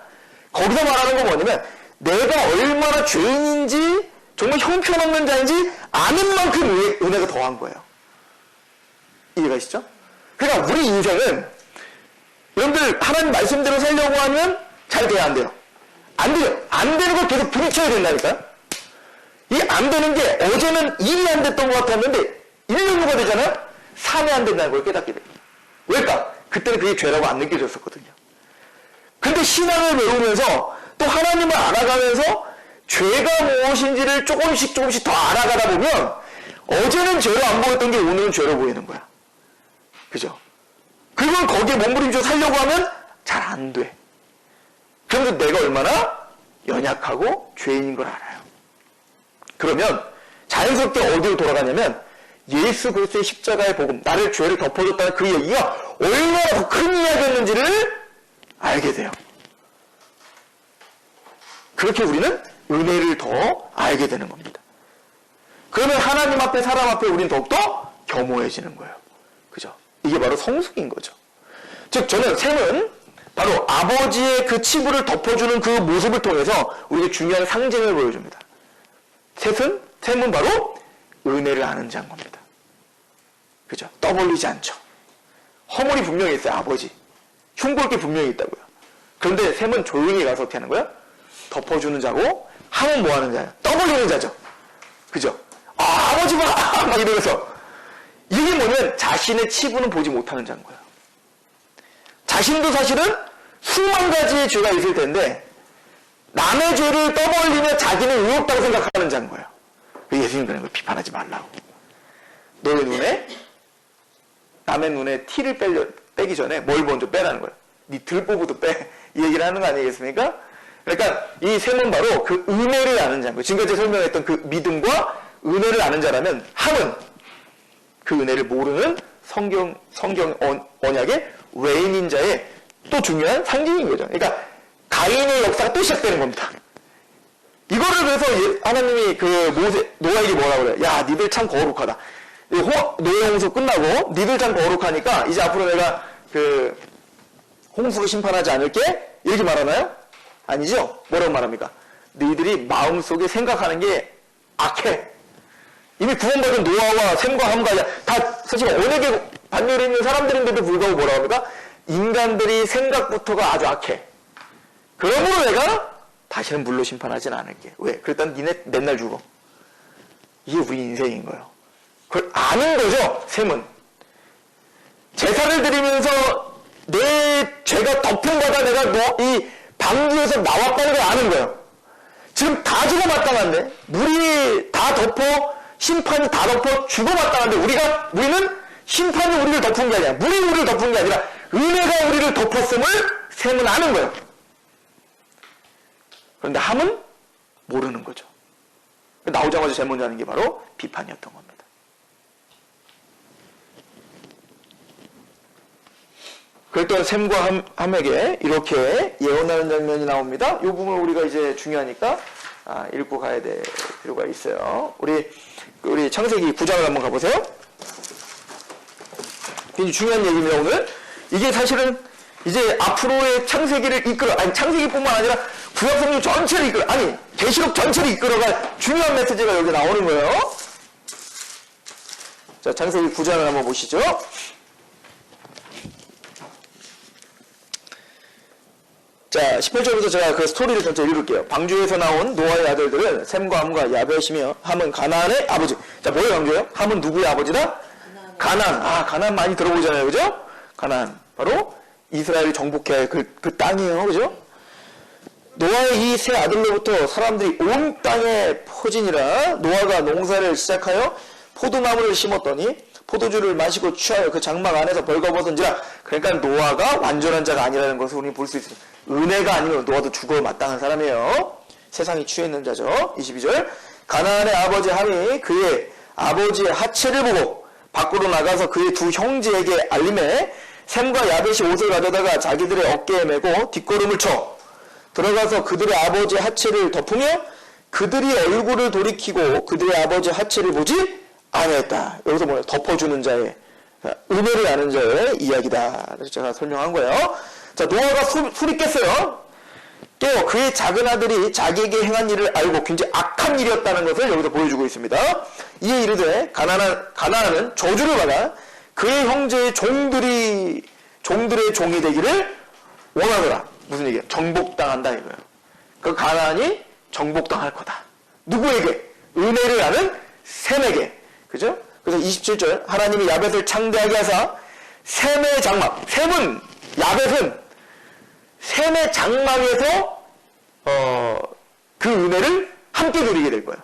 거기서 말하는 건 뭐냐면 내가 얼마나 죄인인지 정말 형편없는 자인지 아는 만큼 은혜가 더한 거예요. 이해가시죠? 그러니까 우리 인생은 여러분들 하나님 말씀대로 살려고 하면 잘 돼야 안 돼요. 안 돼요. 안 되는 걸 계속 부딪혀야 된다니까요. 이 안 되는 게 어제는 2이 안 됐던 것 같았는데 1년 후가 되잖아요. 3이 안 된다는 걸 깨닫게 됩니다. 왜일까? 그때는 그게 죄라고 안 느껴졌었거든요. 근데 신앙을 배우면서 또 하나님을 알아가면서 죄가 무엇인지를 조금씩 더 알아가다 보면 어제는 죄로 안 보였던 게 오늘은 죄로 보이는 거야. 그죠? 그걸 거기에 몸부림쳐 살려고 하면 잘 안 돼. 그런데 내가 얼마나 연약하고 죄인인 걸 알아요. 그러면 자연스럽게 어디로 돌아가냐면 예수 그리스도의 십자가의 복음, 나를 죄를 덮어줬다는 그 얘기가 얼마나 더 큰 이야기였는지를 알게 돼요. 그렇게 우리는 은혜를 더 알게 되는 겁니다. 그러면 하나님 앞에 사람 앞에 우리는 더욱더 겸허해지는 거예요. 그죠? 이게 바로 성숙인 거죠. 즉 저는 셈은 바로 아버지의 그 치부를 덮어주는 그 모습을 통해서 우리에게 중요한 상징을 보여줍니다. 셈은 바로 은혜를 아는 자인 겁니다. 그죠? 떠벌리지 않죠. 허물이 분명히 있어요, 아버지. 흉볼 게 분명히 있다고요. 그런데 셈은 조용히 가서 어떻게 하는 거야? 덮어주는 자고, 함은 뭐 하는 자예요? 떠벌리는 자죠. 그죠? 아버지 봐! 막 이러면서. 이게 뭐냐면 자신의 치부는 보지 못하는 자인 거예요. 자신도 사실은 수만 가지의 죄가 있을 텐데 남의 죄를 떠벌리며 자기는 의롭다고 생각하는 자인 거예요. 예수님 그런 걸 비판하지 말라고. 너의 눈에 남의 눈에 티를 빼기 전에 뭘 먼저 빼라는 거예요? 네 들보부도 빼. 이 얘기를 하는 거 아니겠습니까? 그러니까 이 셈은 바로 그 은혜를 아는 자인 거예요. 지금까지 설명했던 그 믿음과 은혜를 아는 자라면 함은 그 은혜를 모르는 성경 언약의 외인인 자의 또 중요한 상징인 거죠. 그러니까 가인의 역사가 또 시작되는 겁니다. 이거를 그래서 하나님이 그 노아에게 뭐라고 그래요? 야, 니들 참 거룩하다. 노예 홍수 끝나고 니들 참 거룩하니까 이제 앞으로 내가 그 홍수로 심판하지 않을게? 이렇게 말하나요? 아니죠? 뭐라고 말합니까? 너희들이 마음속에 생각하는 게 악해. 이미 구원받은 노아와 셈과 함과 다 사실 언약에 반열에 있는 사람들인데도 불구하고 뭐라고 합니까? 인간들이 생각부터가 아주 악해. 그러므로 내가 다시는 물로 심판하진 않을게. 왜? 그랬더니 니네 맨날 죽어. 이게 우리 인생인 거예요. 그걸 아는 거죠, 셈은. 제사를 드리면서 내 죄가 덮음받아 내가 이 방주에서 나왔다는 걸 아는 거예요. 지금 다 죽어마땅한데, 물이 다 덮어, 심판이 다 덮어 죽어마땅한데, 우리는 심판이 우리를 덮은 게 아니라, 물이 우리를 덮은 게 아니라, 은혜가 우리를 덮었음을 셈은 아는 거예요. 그런데 함은 모르는 거죠. 나오자마자 제일 먼저 하는 게 바로 비판이었던 겁니다. 그랬던 셈과 함에게 이렇게 예언하는 장면이 나옵니다. 이 부분을 우리가 이제 중요하니까 읽고 가야 될 필요가 있어요. 우리 창세기 9장을 한번 가보세요. 굉장히 중요한 얘기입니다, 오늘. 이게 사실은 이제 앞으로의 창세기를 창세기뿐만 아니라 구약성경 전체를 계시록 전체를 이끌어갈 중요한 메시지가 여기 나오는 거예요. 자, 창세기 9장을 한번 보시죠. 자, 18절부터 제가 그 스토리를 전체 읽을게요. 방주에서 나온 노아의 아들들은 셈과 함과 야벳이며, 함은 가나안의 아버지. 자, 뭐의 방주예요? 함은 누구의 아버지다? 가나안. 가나안 많이 들어보잖아요, 그죠? 가나안. 바로 이스라엘이 정복해야 할 그 땅이에요, 그죠? 노아의 이 세 아들로부터 사람들이 온 땅에 퍼지니라. 노아가 농사를 시작하여 포도나무를 심었더니 포도주를 마시고 취하여 그 장막 안에서 벌거벗은지라. 그러니까 노아가 완전한 자가 아니라는 것을 우리는 볼 수 있습니다. 은혜가 아니면 노아도 죽어 마땅한 사람이에요. 세상이 취했는 자죠. 22절. 가나안의 아버지 함이 그의 아버지의 하체를 보고 밖으로 나가서 그의 두 형제에게 알림해 셈과 야벳이 옷을 가져다가 자기들의 어깨에 메고 뒷걸음을 쳐 들어가서 그들의 아버지의 하체를 덮으며 그들이 얼굴을 돌이키고 그들의 아버지의 하체를 보지 아니했다. 여기서 뭐예요? 덮어주는 자의, 은혜를 아는 자의 이야기다. 그래서 제가 설명한 거예요. 자, 노아가 술이 깼어요. 또 그의 작은 아들이 자기에게 행한 일을 알고 굉장히 악한 일이었다는 것을 여기서 보여주고 있습니다. 이에 이르되 가나안은 저주를 받아 그의 형제의 종들의 종이 되기를 원하더라. 무슨 얘기야? 정복당한다 이거예요. 그 가나안이 정복당할 거다. 누구에게? 은혜를 아는 셈에게. 그죠? 그래서 27절 하나님이 야벳을 창대하게 하사 셈의 장막, 야벳은 셈의 장막에서 그 은혜를 함께 누리게 될 거예요.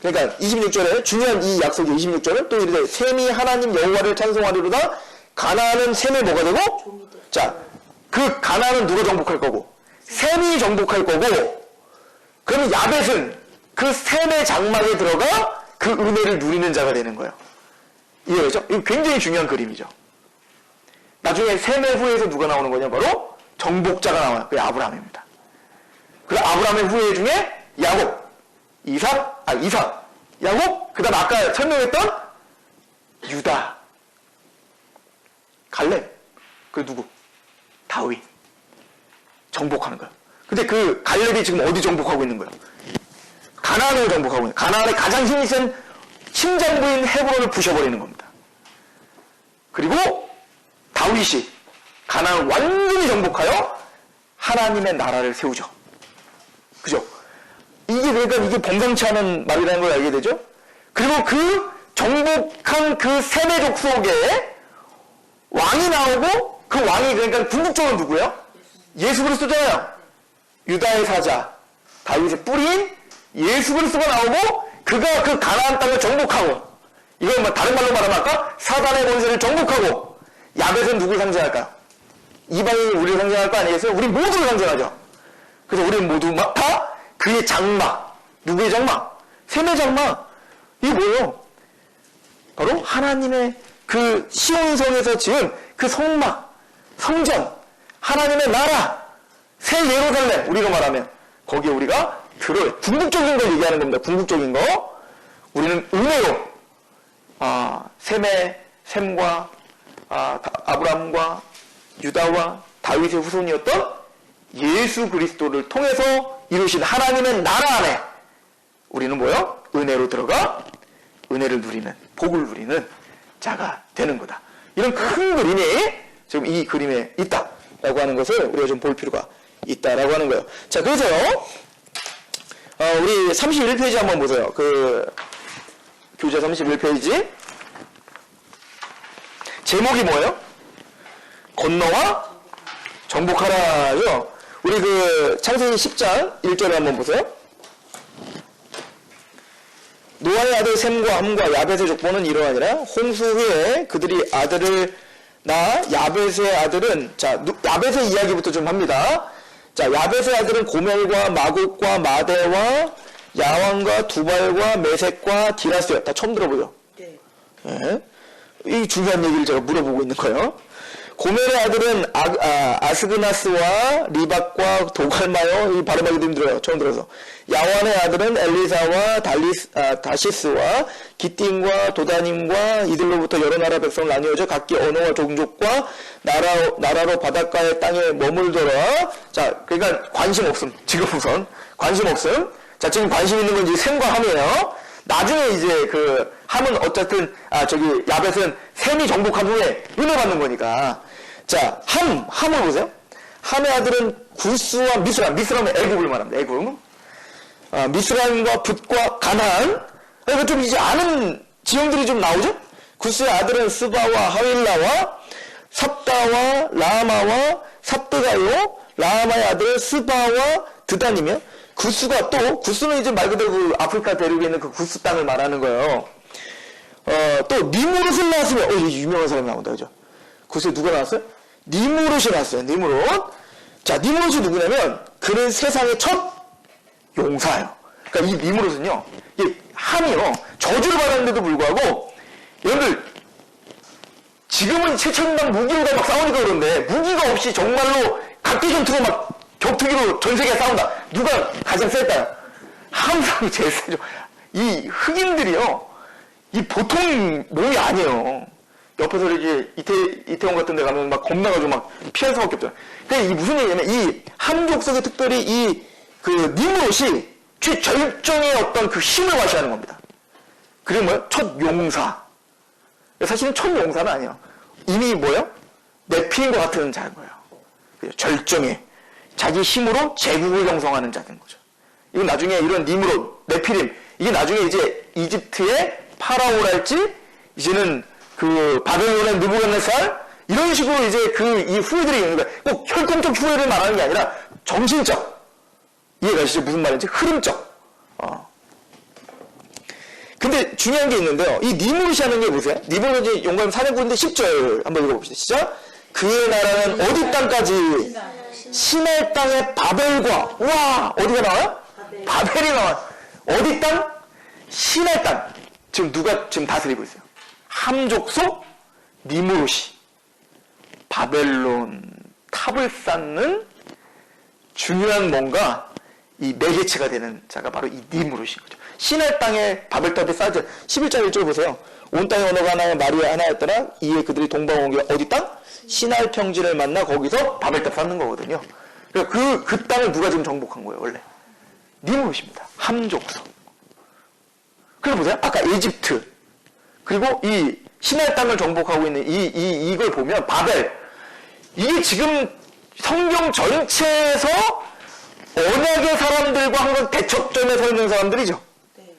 그러니까 26절에 중요한 이 약속이 26절은 또 이르되 셈이 하나님 여호와를 찬송하리로다. 가나안은 셈의 뭐가 되고? 자, 그 가나안은 누가 정복할 거고? 셈이 정복할 거고, 그러면 야벳은 그 셈의 장막에 들어가 그 은혜를 누리는 자가 되는 거예요. 이해되죠? 이거 굉장히 중요한 그림이죠. 나중에 셈의 후예에서 누가 나오는 거냐? 바로 정복자가 나와요. 그게 아브라함입니다. 그 아브라함의 후예 중에 야곱, 이삭, 야곱, 그 다음 아까 설명했던 유다, 갈렙, 그 누구? 다윗. 정복하는 거예요. 근데 그 갈렙이 지금 어디 정복하고 있는 거예요? 가나안을 정복하고 있는 거예요. 가나안의 가장 힘이 센 심장부인 헤브론을 부셔버리는 겁니다. 그리고 다윗이 가나안을 완전히 정복하여 하나님의 나라를 세우죠. 그죠? 이게 범상치 않은 말이라는 걸 알게 되죠? 그리고 그 정복한 그 셈의 족속에 왕이 나오고, 그 왕이 그러니까 궁극적으로 누구예요? 예수 그리스도잖아요. 유다의 사자, 다윗의 뿌리인 예수 그리스도가 나오고, 그가 그 가나안 땅을 정복하고, 이건 다른 말로 말하면 아까 사단의 권세를 정복하고, 야벳은 누굴 상징할까요? 이방인이 우리를 상징할 거 아니겠어요? 우리 모두를 상징하죠. 그래서 우리는 모두 다 그의 장막. 누구의 장막? 셈의 장막. 이게 뭐예요? 바로 하나님의 그 시온성에서 지은 그 성막, 성전, 하나님의 나라, 새 예루살렘, 우리가 말하면 거기에 우리가 들어요. 궁극적인 걸 얘기하는 겁니다. 궁극적인 거. 우리는 은혜로 셈과 아브라함과 유다와 다윗의 후손이었던 예수 그리스도를 통해서 이루신 하나님의 나라 안에 우리는 뭐요? 은혜로 들어가 은혜를 누리는, 복을 누리는 자가 되는 거다. 이런 큰 그림이 지금 이 그림에 있다라고 하는 것을 우리가 좀 볼 필요가 있다라고 하는 거예요. 자, 그래서요, 우리 31페이지 한번 보세요. 교재 31페이지. 제목이 뭐예요? 건너와 정복하라요. 우리 창세기 10장 1절을 한번 보세요. 노아의 아들 셈과 함과 야벳의 족보는 이러하니라. 홍수 후에 그들이 아들을 낳아 야벳의 아들은, 자, 야벳의 이야기부터 좀 합니다. 자, 야벳의 아들은 고멜과 마곡과 마대와 야왕과 두발과 메색과 디라스요. 다 처음 들어보죠? 네. 네. 이 중요한 얘기를 제가 물어보고 있는 거예요. 고멜의 아들은 아스그나스와 리박과 도갈마요. 이 발음하기도 힘들어요. 처음 들어서. 야완의 아들은 엘리사와 다시스와 기띵과 도다님과 이들로부터 여러 나라 백성을 나뉘어져 각기 언어와 종족과 나라로 바닷가의 땅에 머물더라. 자, 그러니까 관심 없음. 지금 우선 관심 없음. 자, 지금 관심 있는 건 이제 셈과 함이에요. 나중에 이제 함은 어쨌든 야벳은 셈이 정복한 후에 은혜 받는 거니까. 자, 함을 보세요. 함의 아들은 구스와 미스라임은 애굽을 말합니다. 애굽. 미스라임과 붓과 가나안. 그러니까 좀 이제 아는 지형들이 좀 나오죠? 구스의 아들은 스바와 하윌라와 삽다와 라마와 삽드가요. 라마의 아들은 스바와 드단이며, 구스는 이제 말 그대로 아프리카 대륙에 있는 그 구스 땅을 말하는 거예요. 또 니무롯을 낳았으면, 유명한 사람이 나온다, 그죠? 구스에 누가 나왔어요? 니무롯이 나왔어요. 니무롯. 자, 니무롯이 누구냐면 그는 세상의 첫 용사예요. 그러니까 이 니무롯은요, 이 함이요, 저주를 받았는데도 불구하고, 여러분들 지금은 최첨단 무기로다 막 싸우니까 그런데, 무기가 없이 정말로 각기 전투로 막 격투기로 전 세계에 싸운다. 누가 가장 셀까요? 함사람이 제일 세죠. 이 흑인들이요, 이 보통 몸이 아니에요. 옆에서 이렇게 이태원 같은 데 가면 막 겁나가지고 막 피할 수밖에 없잖아요. 근데 이 무슨 얘기냐면, 이 함족속에 특별히 니무롯이 최절정의 어떤 그 힘을 과시하는 겁니다. 그게 뭐예요? 첫 용사. 사실은 첫 용사는 아니에요. 이미 뭐예요? 네피림과 같은 자인 거예요. 절정의 자기 힘으로 제국을 형성하는 자인 거죠. 이건 나중에 이런 니무롯, 네피림, 이게 나중에 이제 이집트의 파라오랄지, 이제는 바벨론의 느부갓네살, 이런 식으로 이제 이 후예들이 있는 거예요. 꼭 혈통적 후예를 말하는 게 아니라 정신적, 이해가시죠? 무슨 말인지? 흐름적. 근데 중요한 게 있는데요. 이 니무롯이 하는 게 보세요. 니무롯이 용감 4장군인데 10절 한번 읽어봅시다. 시작. 그의 나라는 어디 땅까지? 시내 땅의 바벨과, 와, 어디가 나와요? 바벨이 나와요. 어디 땅? 시내 땅. 지금 누가 지금 다스리고 있어요? 함족속 니무롯이 바벨론 탑을 쌓는 중요한 뭔가 이 매개체가 되는 자가 바로 이 니무롯인 거죠. 시내 땅에 바벨탑이 쌓여져. 11절 1절 보세요. 온 땅의 언어가 하나여 말이 하나였더라. 이에 그들이 동방을 옮겨 어디 땅? 시날 평지를 만나 거기서 바벨탑 쌓는 거거든요. 그러니까 그 땅을 누가 지금 정복한 거예요, 원래? 니무롯입니다. 함족속. 그리고 보세요. 아까 이집트. 그리고 이 시날 땅을 정복하고 있는 이걸 보면 바벨. 이게 지금 성경 전체에서 언약의 사람들과 항상 대척점에 서 있는 사람들이죠. 네.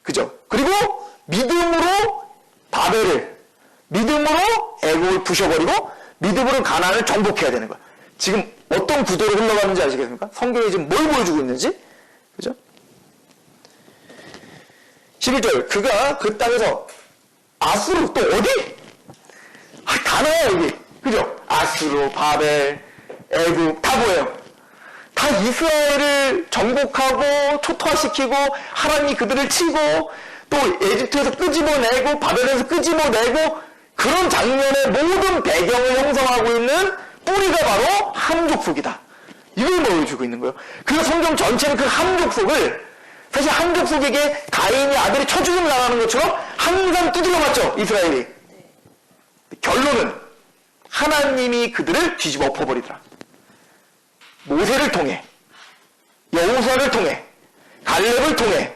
그죠? 그리고 믿음으로 바벨을, 믿음으로 애국을 부셔버리고, 믿음으로 가나안을 정복해야 되는 거야. 지금 어떤 구도로 흘러가는지 아시겠습니까? 성경이 지금 뭘 보여주고 있는지? 그죠? 11절. 그가 그 땅에서 아수르, 또 어디? 다 나와요, 여기. 그죠? 아수르, 바벨, 애굽 다 뭐예요? 다 이스라엘을 정복하고 초토화시키고 하나님이 그들을 치고 또 에집트에서 끄집어내고 바벨에서 끄집어내고 그런 장면의 모든 배경을 형성하고 있는 뿌리가 바로 함족속이다. 이걸 보여주고 있는 거예요. 그래서 성경 전체는 그 함족속을 사실 함족속에게 가인의 아들이 쳐죽음을 당하는 것처럼 항상 두드려 맞죠, 이스라엘이. 결론은 하나님이 그들을 뒤집어 엎어버리더라. 모세를 통해, 여호수아를 통해, 갈렙을 통해,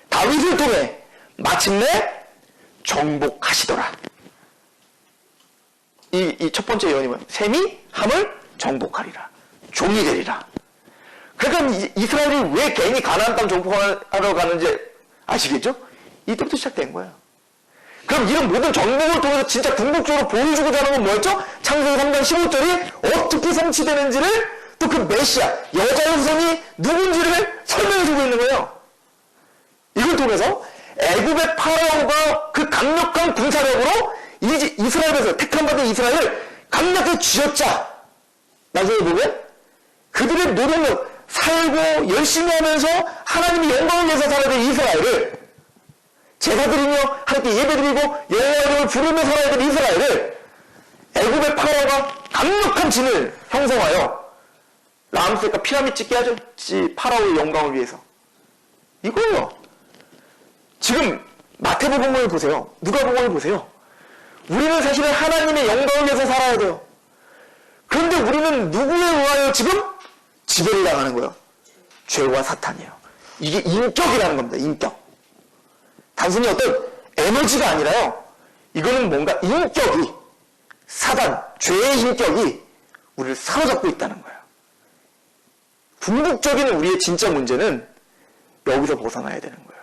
다윗을 통해 마침내 정복하시더라. 이 첫 번째 예언이 뭐예요? 셈이 함을 정복하리라. 종이 되리라. 그러니까 이스라엘이 왜 괜히 가나안 땅 정복하러 가는지 아시겠죠? 이때부터 시작된 거예요. 그럼 이런 모든 정복을 통해서 진짜 궁극적으로 보여주고자 하는 건 뭐였죠? 창세기 3장 15절이 어떻게 성취되는지를 또 그 메시아, 여자의 후손이 누군지를 설명해주고 있는 거예요. 이걸 통해서 애굽의 파라오가 그 강력한 군사력으로 이스라엘에서 택함받은 이스라엘을 강력하게 쥐어짜. 나중에 보면 그들의 노력을 살고 열심히 하면서 하나님의 영광을 위해서 살아야 될 이스라엘을 제사드리며 하나님께 예배드리고 여호와 이름을 부르며 살아야 될 이스라엘을 애굽의 파라오가 강력한 진을 형성하여 라암스가 피라미드 짓게 하죠. 파라오의 영광을 위해서. 이거예요. 지금 마태복음을 보세요. 누가복음을 보세요. 우리는 사실은 하나님의 영광을 위해서 살아야 돼요. 그런데 우리는 누구에 의하여 지금 지배를 당하는 거예요? 죄와 사탄이에요. 이게 인격이라는 겁니다. 인격. 단순히 어떤 에너지가 아니라요. 이거는 뭔가 인격이, 사단, 죄의 인격이 우리를 사로잡고 있다는 거예요. 궁극적인 우리의 진짜 문제는 여기서 벗어나야 되는 거예요.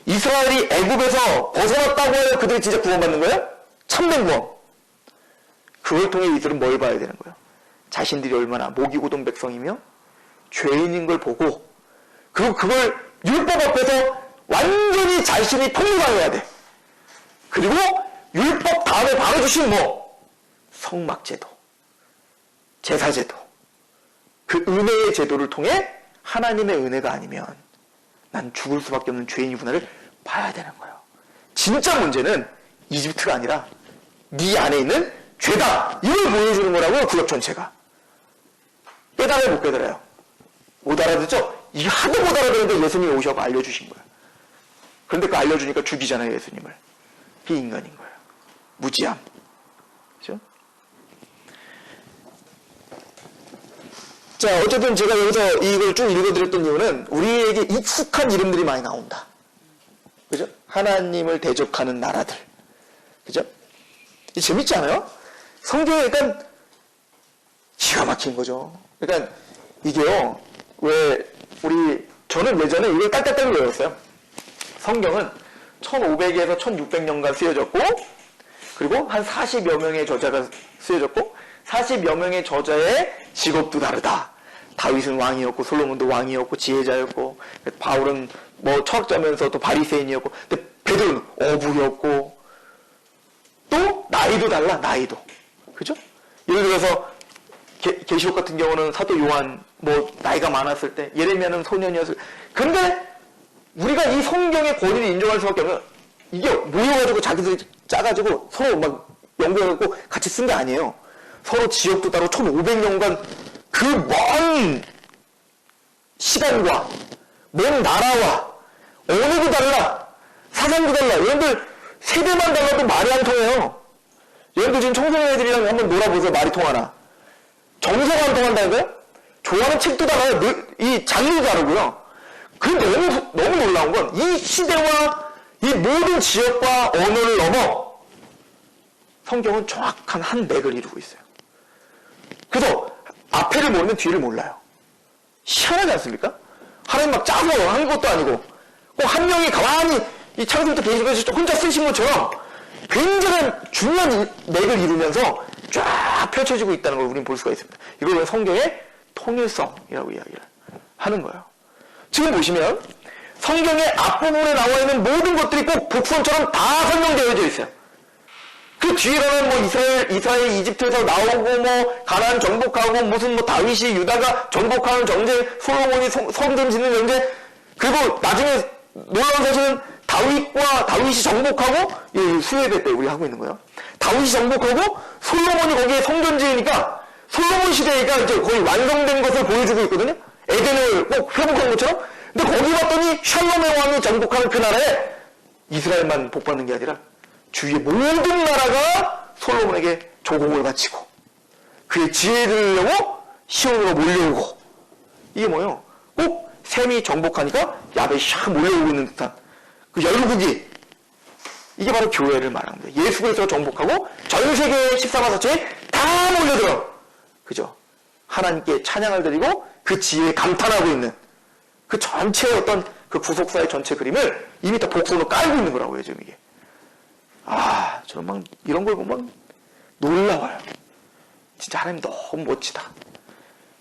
이스라엘이 애굽에서 벗어났다고 해서 그들이 진짜 구원받는 거예요? 참된 구원. 그걸 통해 이들은 뭘 봐야 되는 거예요? 자신들이 얼마나 목이 고든 백성이며 죄인인 걸 보고 그리고 그걸 율법 앞에서 완전히 자신이 통일당해야 돼. 그리고 율법 다음에 바로 주신 뭐? 성막제도, 제사제도. 그 은혜의 제도를 통해 하나님의 은혜가 아니면 난 죽을 수밖에 없는 죄인이구나를 봐야 되는 거예요. 진짜 문제는 이집트가 아니라 네 안에 있는 죄다. 이걸 보여주는 거라고요. 구역 전체가. 깨달아요, 못 깨달아요? 못 알아듣죠? 이게 하도 못 알아듣는데 예수님이 오셔서 알려주신 거예요. 그런데 그 알려주니까 죽이잖아요, 예수님을. 비인간인 거예요. 무지함. 그렇죠? 자, 어쨌든 제가 여기서 이걸 쭉 읽어드렸던 이유는 우리에게 익숙한 이름들이 많이 나온다. 그죠? 하나님을 대적하는 나라들. 그죠? 재밌지 않아요? 성경에 약간 기가 막힌 거죠. 그러니까 이게요, 저는 예전에 이걸 딸딸딸 외웠어요. 성경은 1500에서 1600년간 쓰여졌고, 그리고 한 40여 명의 저자가 쓰여졌고, 40여 명의 저자의 직업도 다르다. 다윗은 왕이었고, 솔로몬도 왕이었고, 지혜자였고, 바울은 뭐 철학자면서 또 바리새인이었고, 근데 베드로는 어부였고, 또 나이도 달라, 나이도. 그죠? 예를 들어서 계시록 같은 경우는 사도 요한 뭐 나이가 많았을 때, 예레미야는 소년이었을 때. 근데 우리가 이 성경의 권위를 인정할 수밖에 없는, 이게 모여가지고 자기들이 짜가지고 서로 막 연구해갖고 같이 쓴 게 아니에요. 서로 지역도 다르고 1500년간 그 먼 시간과 먼 나라와 언어도 달라, 사상도 달라. 여러분들 세대만 달라도 말이 안 통해요. 여러분들 지금 청소년 애들이랑 한번 놀아보세요. 말이 통하나? 정서가 안 통한다니까요? 좋아하는 책도 달라요. 이 장르도 다르고요. 그 너무 놀라운 건 이 시대와 이 모든 지역과 언어를 넘어 성경은 정확한 한 맥을 이루고 있어요. 그래서 앞에를 모르면 뒤를 몰라요. 희한하지 않습니까? 하나님 막 짜고 한 것도 아니고 꼭 한 명이 가만히 이 창세부터 계시록에서 혼자 쓰신 것처럼 굉장한 중요한 맥을 이루면서 쫙 펼쳐지고 있다는 걸 우리는 볼 수가 있습니다. 이걸 성경의 통일성이라고 이야기를 하는 거예요. 지금 보시면 성경의 앞부분에 나와 있는 모든 것들이 꼭 복선처럼 다 설명되어져 있어요. 그 뒤에 가면 뭐 이스라엘 이집트에서 나오고 뭐 가나안 정복하고 무슨 뭐 다윗이 유다가 정복하는 전쟁, 솔로몬이 성전 짓는 전쟁, 그리고 나중에 놀라운 사실은 다윗이 정복하고 수혜대 때 우리 하고 있는 거예요. 다윗이 정복하고 솔로몬이 거기에 성전 지으니까 솔로몬 시대가 이제 거의 완성된 것을 보여주고 있거든요. 에덴을 꼭 회복한 것처럼. 근데 거기 봤더니 샬롬의 왕이 정복하는 그 나라에 이스라엘만 복받는 게 아니라 주위의 모든 나라가 솔로몬에게 조공을 바치고 그의 지혜를 내려고 시온으로 몰려오고, 이게 뭐예요? 꼭 셈이 정복하니까 야벳이 샥 몰려오고 있는 듯한 그 열국이, 이게 바로 교회를 말합니다. 예수 그리스도가 정복하고 전 세계 14만 4천이 다 몰려들어, 그죠? 하나님께 찬양을 드리고 그 지혜에 감탄하고 있는 그 전체의 어떤 그 구속사의 전체 그림을 이미 다 복선으로 깔고 있는 거라고요, 지금 이게. 저는 막 이런 걸 보면 놀라워요. 진짜 하나님 너무 멋지다.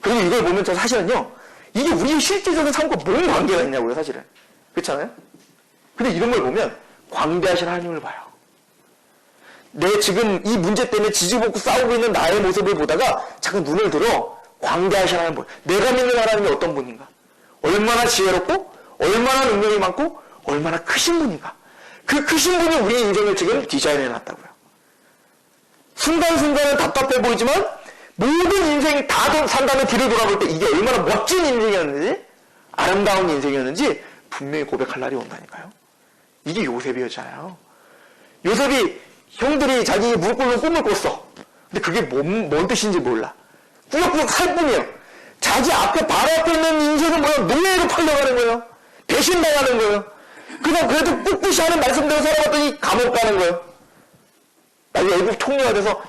그리고 이걸 보면 저 사실은요, 이게 우리의 실제적인 삶과 뭔 관계가 있냐고요, 사실은. 그렇잖아요? 근데 이런 걸 보면 광대하신 하나님을 봐요. 내 지금 이 문제 때문에 지지볶고 싸우고 있는 나의 모습을 보다가 잠깐 눈을 들어 광대하신 하나님 보여. 내가 믿는 하나님이 어떤 분인가? 얼마나 지혜롭고 얼마나 능력이 많고 얼마나 크신 분인가? 그 크신 분이 우리 인생을 지금 디자인해 놨다고요. 순간순간은 답답해 보이지만 모든 인생 다 산 다음에 뒤를 돌아볼 때 이게 얼마나 멋진 인생이었는지, 아름다운 인생이었는지 분명히 고백할 날이 온다니까요. 이게 요셉이었잖아요. 요셉이 형들이 자기 무릎 꿇는 꿈을 꿨어. 근데 그게 뭔 뜻인지 몰라. 꾸역꾸역 살 뿐이에요. 자기 앞에 바로 앞에 있는 인생은 뭐야? 노예로 팔려가는 거예요. 배신당하는 거예요. 그냥 그래도 꿋꿋이 하는 말씀대로 살아봤더니 감옥 가는 거예요. 나중에 애국 총리가 돼서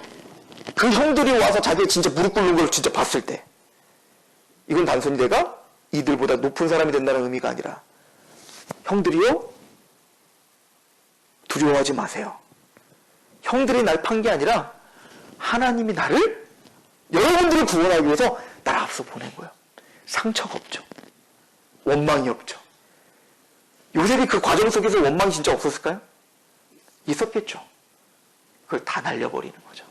그 형들이 와서 자기 진짜 무릎 꿇는 걸 진짜 봤을 때, 이건 단순히 내가 이들보다 높은 사람이 된다는 의미가 아니라, 형들이요, 두려워하지 마세요. 형들이 날 판 게 아니라 하나님이 나를, 여러분들을 구원하기 위해서 나를 앞서 보낸 거예요. 상처가 없죠. 원망이 없죠. 요셉이 그 과정 속에서 원망이 진짜 없었을까요? 있었겠죠. 그걸 다 날려버리는 거죠.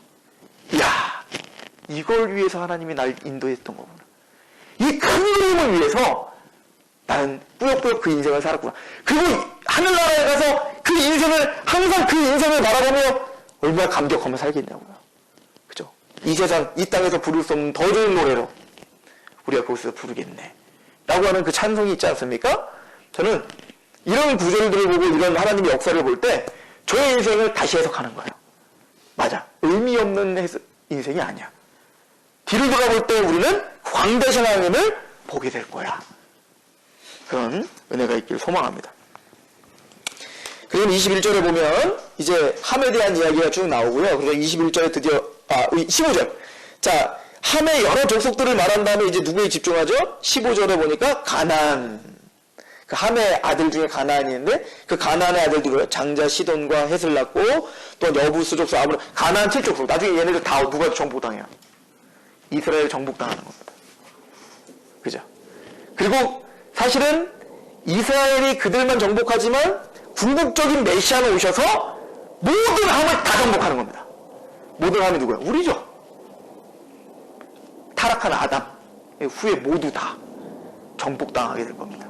이야, 이걸 위해서 하나님이 날 인도했던 거구나. 이 큰 그림을 위해서 나는 뿌옇뿌옇 그 인생을 살았구나. 그리고 하늘나라에 가서 그 인생을, 항상 그 인생을 바라보며 얼마나 감격하며 살겠냐고요. 그죠? 이 세상, 이 땅에서 부를 수 없는 더 좋은 노래로 우리가 거기서 부르겠네. 라고 하는 그 찬송이 있지 않습니까? 저는 이런 구절들을 보고 이런 하나님의 역사를 볼 때 저의 인생을 다시 해석하는 거예요. 맞아. 의미 없는 인생이 아니야. 뒤를 돌아볼 때 우리는 광대신 하나님을 보게 될 거야. 그런 은혜가 있길 소망합니다. 그리고 21절에 보면 이제 함에 대한 이야기가 쭉 나오고요. 그래서 21절에 드디어 15절. 자, 함의 여러 족속들을 말한 다음에 이제 누구에 집중하죠? 15절에 보니까 가나안. 그 함의 아들 중에 가나안이 있는데 그 가나안의 아들들은 장자 시돈과 헷을 낳고 또 여부스 족속 아브람, 가나안 7족속. 나중에 얘네들 다 누가 정복당해요? 이스라엘 정복당하는 겁니다. 그죠? 그리고 사실은 이스라엘이 그들만 정복하지만 궁극적인 메시아는 오셔서 모든 함을 다 정복하는 겁니다. 모든 함이 누구예요? 우리죠. 타락한 아담 후에 모두 다 정복당하게 될 겁니다.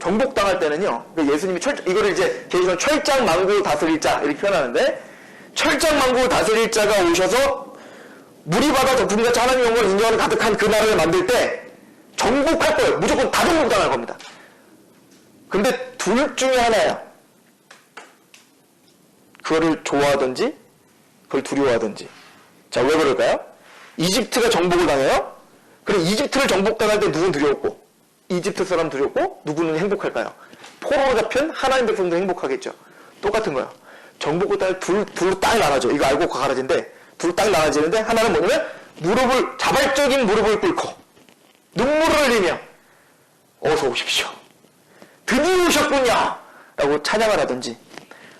정복당할 때는요, 예수님이 이거를 이제 계시록 철장만고 다스릴 자 이렇게 표현하는데, 철장만고 다스릴 자가 오셔서 물이 바다 덮음같이 하나님의 영광을 인정하는 가득한 그 나라를 만들 때 정복할 거예요. 무조건 다 정복당할 겁니다. 근데 둘 중에 하나야. 그거를 좋아하든지 그걸 두려워하든지. 자, 왜 그럴까요? 이집트가 정복을 당해요. 그럼 이집트를 정복당할 때 누군 두려웠고 이집트 사람 두렵고 누구는 행복할까요? 포로로 잡힌 하나님 백성도 행복하겠죠. 똑같은 거예요. 정복을 딸 둘로 딱 나눠져. 이거 알고 가라진데 둘로 딱 나눠지는데, 하나는 뭐냐면 자발적인 무릎을 꿇고 눈물을 흘리며 어서 오십시오, 드디어 오셨군요 라고 찬양을 하든지,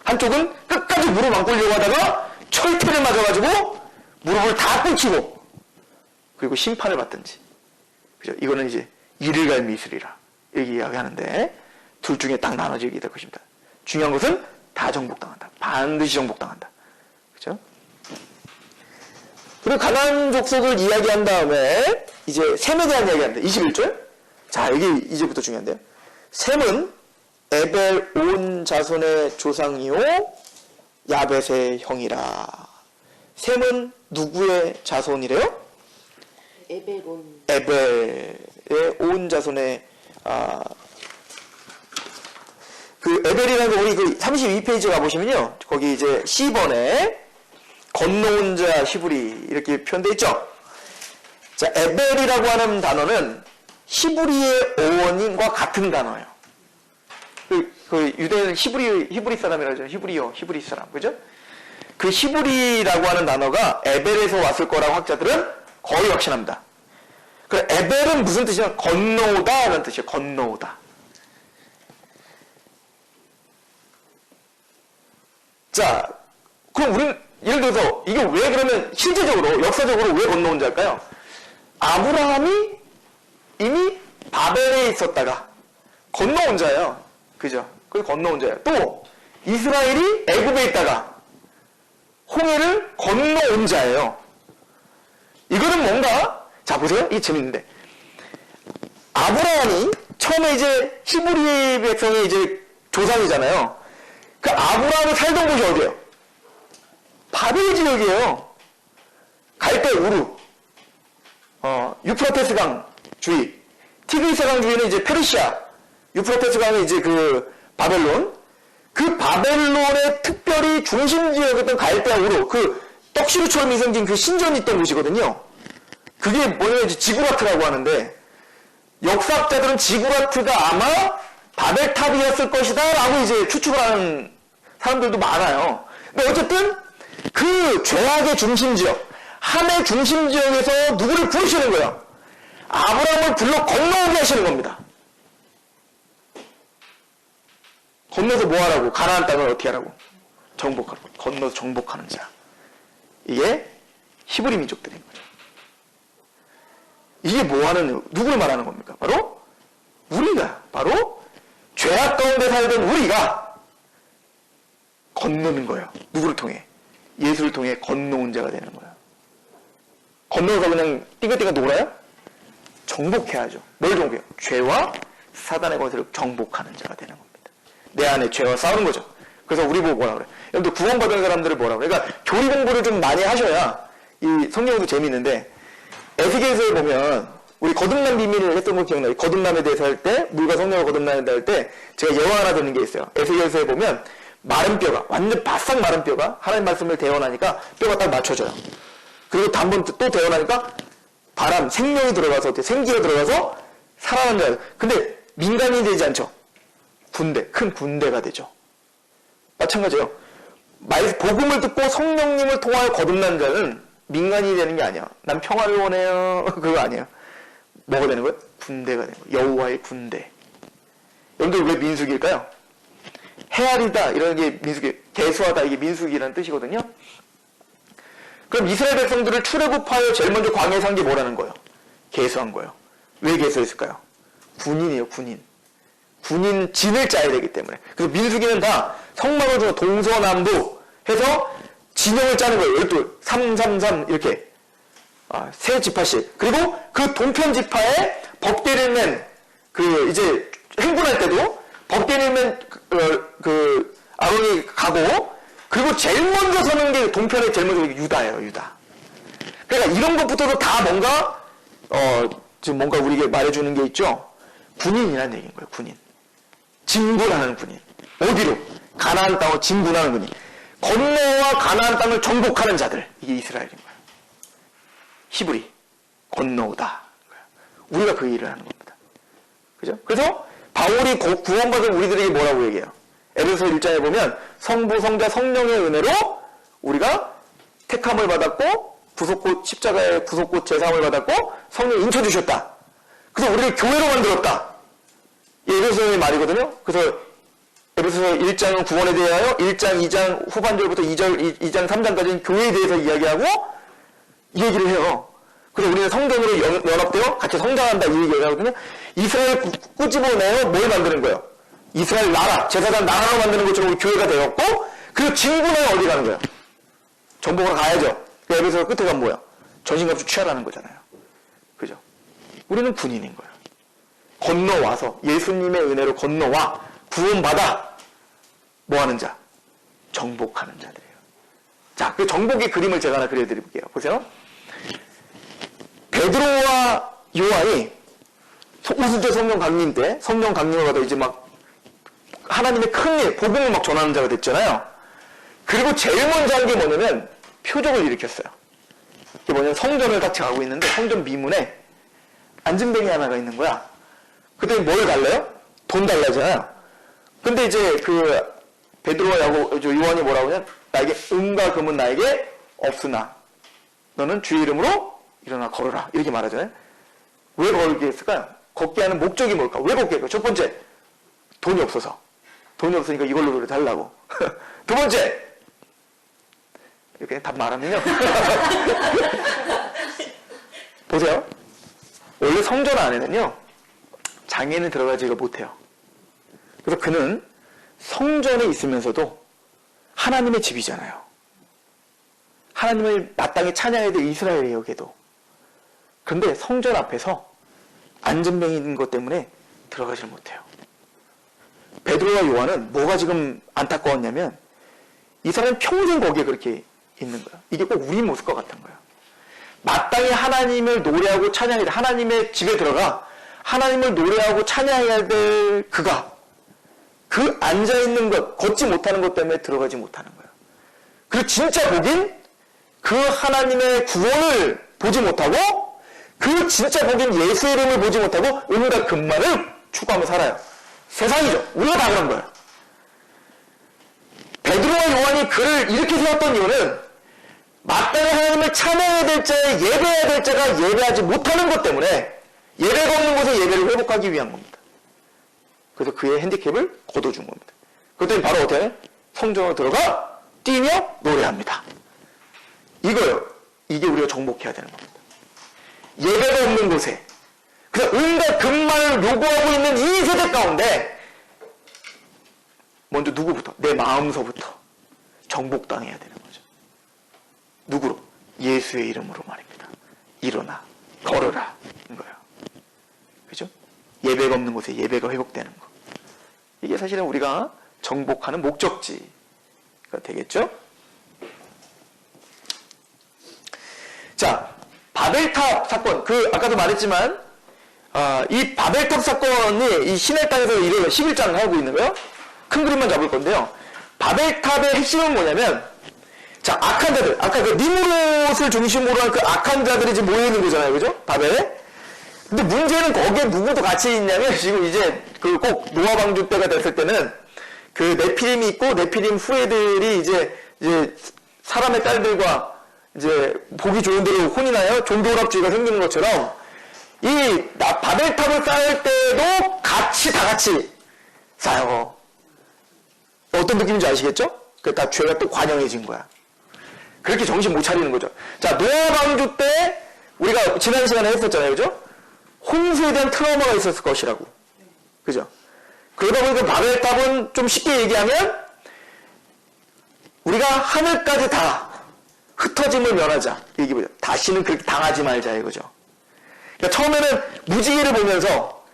한쪽은 끝까지 무릎 안 꿇려고 하다가 철퇴를 맞아가지고 무릎을 다 꿇히고 그리고 심판을 받든지. 그죠? 이거는 이제 이를 갈미 있으리라 이렇게 이야기하는데, 둘 중에 딱 나눠지게 될 것입니다. 중요한 것은 다 정복당한다. 반드시 정복당한다. 그죠? 그리고 가나안 족속을 이야기한 다음에 이제 셈에 대한 이야기합니다. 21절. 자, 여기 이제부터 중요한데요. 셈은 에벨 온 자손의 조상이요 야벳의 형이라. 셈은 누구의 자손이래요? 에벨의 온 자손의 그 에벨이라는 거 우리 그 32페이지 가보시면요. 거기 이제 10번에 건너온 자 히브리 이렇게 표현되어 있죠. 자, 에벨이라고 하는 단어는 히브리의 어원인과 같은 단어예요. 그 유대는 히브리 사람이라고 하죠. 히브리 사람. 그죠? 그 히브리라고 하는 단어가 에벨에서 왔을 거라고 학자들은 거의 확신합니다. 그 에벨은 무슨 뜻이냐? 건너오다 라는 뜻이에요. 건너오다. 자, 그럼 우리는 예를 들어서 이게 왜 그러면 실제적으로 역사적으로 왜 건너온 자일까요? 아브라함이 이미 바벨에 있었다가 건너온 자예요. 그죠? 그 건너온 자예요. 또 이스라엘이 애굽에 있다가 홍해를 건너온 자예요. 이거는 뭔가 자 보세요. 이게 재밌는데 아브라함이 처음에 이제 히브리 백성의 이제 조상이잖아요. 그 아브라함이 살던 곳이 어디예요? 바벨 지역이에요. 갈대 우루, 유프라테스 강 주위, 티그리스 강 주위는 이제 페르시아, 유프라테스 강이 이제 그 바벨론, 그 바벨론의 특별히 중심 지역이었던 갈대 우루, 그 떡시루처럼 생긴 그 신전이 있던 곳이거든요. 그게 뭐냐면 이제 지구라트라고 하는데 역사학자들은 지구라트가 아마 바벨탑이었을 것이다 라고 이제 추측을 하는 사람들도 많아요. 근데 어쨌든 그 죄악의 중심지역, 함의 중심지역에서 누구를 부르시는 거예요? 아브라함을 불러 건너오게 하시는 겁니다. 건너서 뭐 하라고? 가나안 땅을 어떻게 하라고? 정복하라고. 건너서 정복하는 자. 이게 히브리 민족들인 거예요. 이게 뭐 하는, 누구를 말하는 겁니까? 바로 우리가, 바로 죄악 가운데 살던 우리가 건너는 거예요. 누구를 통해? 예수를 통해 건너온 자가 되는 거예요. 건너서 그냥 띵글띵글 놀아요? 정복해야죠. 뭘 정복해요? 죄와 사단의 권세를 정복하는 자가 되는 겁니다. 내 안에 죄와 싸우는 거죠. 그래서 우리 보고 뭐라 그래? 여러분들 구원받은 사람들을 뭐라 그래? 그러니까 교리 공부를 좀 많이 하셔야 이 성경도 재미있는데 에스겔서에 보면 우리 거듭난 비밀을 했던 거 기억나요? 거듭남에 대해서 할 때, 물과 성령을 거듭나야 할 때 제가 예화 하나 듣는 게 있어요. 에스겔서에 보면 마른 뼈가, 완전 바싹 마른 뼈가 하나님 말씀을 대원하니까 뼈가 딱 맞춰져요. 그리고 단번 또 대원하니까 바람, 생명이 들어가서, 생기가 들어가서 살아나는 자예요. 근데 민간이 되지 않죠. 군대, 큰 군대가 되죠. 마찬가지예요. 복음을 듣고 성령님을 통하여 거듭난 자는 민간이 되는 게 아니야. 난 평화를 원해요. 그거 아니에요. 뭐가 되는 거예요? 군대가 되는 거예요. 여호와의 군대. 여러분들 왜 민수기일까요? 헤아리다 이런 게 민수기, 개수하다 이게 민수기라는 뜻이거든요. 그럼 이스라엘 백성들을 출애굽하여 제일 먼저 광야에 산 게 뭐라는 거예요? 개수한 거예요. 왜 개수했을까요? 군인이에요, 군인. 군인 진을 짜야 되기 때문에. 그래서 민수기는 다 성막을 중에 동서남북 해서 진영을 짜는 거예요. 12, 333 이렇게. 세 지파씩. 그리고 그 동편 지파에 법궤를 맨 그 이제 행군할 때도 법궤를 맨 그 아론이 가고 그리고 제일 먼저 서는 게 동편에 제일 먼저 유다예요, 유다. 그러니까 이런 것부터도 다 뭔가 지금 뭔가 우리에게 말해주는 게 있죠. 군인이라는 얘기인 거예요, 군인. 진군하는 군인. 어디로? 가나안 땅으로 진군하는 군인. 건너와 가나안 땅을 정복하는 자들. 이게 이스라엘인 거예요. 히브리. 건너오다. 우리가 그 일을 하는 겁니다. 그죠? 그래서 바울이 구원받은 우리들에게 뭐라고 얘기해요? 에베소 1장에 보면 성부, 성자, 성령의 은혜로 우리가 택함을 받았고 구속꽃, 십자가의 구속꽃 제사함을 받았고 성령 인쳐주셨다. 그래서 우리를 교회로 만들었다. 에베소의 말이거든요. 그래서 에베소서 1장은 구원에 대하여 1장, 2장 후반절부터 2장, 3장까지는 교회에 대해서 이야기하고 이 얘기를 해요. 그래서 우리는 성전으로 연합되어 같이 성장한다 이 얘기를 하거든요. 이스라엘 꾸집어내어 뭘 만드는 거예요? 이스라엘 나라, 제사장 나라로 만드는 것처럼 우리 교회가 되었고 그 진군에 어디 가는 거예요? 정복하러 가야죠. 에베소 끝에 가면 뭐야? 전신갑주 취하라는 거잖아요. 그죠? 우리는 군인인 거예요. 건너와서 예수님의 은혜로 건너와 구원받아 뭐 하는 자? 정복하는 자들이에요. 자, 그 정복의 그림을 제가 하나 그려드릴게요. 보세요. 베드로와 요한이 우순태 성령 강림 때 성령 강림을 받아 이제 막 하나님의 큰 일, 복음을 막 전하는 자가 됐잖아요. 그리고 제일 먼저 한 게 뭐냐면 표적을 일으켰어요. 그게 뭐냐면 성전을 같이 가고 있는데 성전 미문에 안진뱅이 하나가 있는 거야. 그때 뭘 달래요? 돈 달라잖아요. 근데 이제 그 베드로와 요한이 뭐라고 하냐? 나에게 은과 금은 나에게 없으나 너는 주의 이름으로 일어나 걸어라. 이렇게 말하잖아요. 왜 걸게 했을까요? 걷게 하는 목적이 뭘까? 왜 걷게 할까요? 첫 번째, 돈이 없어서. 돈이 없으니까 이걸로 그래 달라고. 두 번째, 이렇게 답 말하면요. 보세요. 원래 성전 안에는요, 장애인은 들어가지가 못해요. 그래서 그는 성전에 있으면서도 하나님의 집이잖아요. 하나님을 마땅히 찬양해야 될 이스라엘이에요, 걔도. 그런데 성전 앞에서 안전병인 것 때문에 들어가질 못해요. 베드로와 요한은 뭐가 지금 안타까웠냐면 이 사람은 평생 거기에 그렇게 있는 거야. 이게 꼭 우리 모습과 같은 거야. 마땅히 하나님을 노래하고 찬양해야 돼. 하나님의 집에 들어가 하나님을 노래하고 찬양해야 될 그가 그 앉아있는 것, 걷지 못하는 것 때문에 들어가지 못하는 거야. 그리고 진짜 복인 그 하나님의 구원을 보지 못하고 그 진짜 복인 예수의 이름을 보지 못하고 은과 금만을 추구하며 살아요. 세상이죠. 우리가 다 그런 거예요. 베드로와 요한이 글을 이렇게 세웠던 이유는 마땅히 하나님을 찬양해야 될 자에 예배해야 될 자가 예배하지 못하는 것 때문에 예배가 없는 곳에 예배를 회복하기 위한 겁니다. 그래서 그의 핸디캡을 걷어준 겁니다. 그랬더니 바로 어떻게 성전으로 들어가 뛰며 노래합니다. 이거요. 이게 우리가 정복해야 되는 겁니다. 예배가 없는 곳에 그래서 은과 금만을 요구하고 있는 이 세대 가운데 먼저 누구부터? 내 마음서부터 정복당해야 되는 거죠. 누구로? 예수의 이름으로 말입니다. 일어나 걸어라 이거예요. 그죠? 예배가 없는 곳에 예배가 회복되는 거. 이게 사실은 우리가 정복하는 목적지가 되겠죠? 자, 바벨탑 사건, 아까도 말했지만, 이 바벨탑 사건이 이 시내 땅에서 일어나 11장을 하고 있는 거예요. 큰 그림만 잡을 건데요. 바벨탑의 핵심은 뭐냐면, 자, 악한 자들, 아까 그 니무롯을 중심으로 한 그 악한 자들이 이제 모여있는 거잖아요. 그죠? 바벨에. 근데 문제는 거기에 누구도 같이 있냐면, 지금 이제 꼭 노아 방주 때가 됐을 때는 그 네피림이 있고, 네피림 후예들이 이제 사람의 딸들과 이제 보기 좋은 대로 혼인하여 종교오락주의가 생기는 것처럼 이 바벨탑을 쌓을 때도 다 같이 쌓여. 어떤 느낌인지 아시겠죠? 다 죄가 또 관영해진 거야. 그렇게 정신 못 차리는 거죠. 자, 노아 방주 때 우리가 지난 시간에 했었잖아요. 그죠? 홍수에 대한 트라우마가 있었을 것이라고. 그죠? 그러다 보니까 바벨탑은 좀 쉽게 얘기하면 우리가 하늘까지 다 흩어짐을 면하자. 얘기보자. 다시는 그렇게 당하지 말자 이거죠. 그러니까 처음에는 무지개를 보면서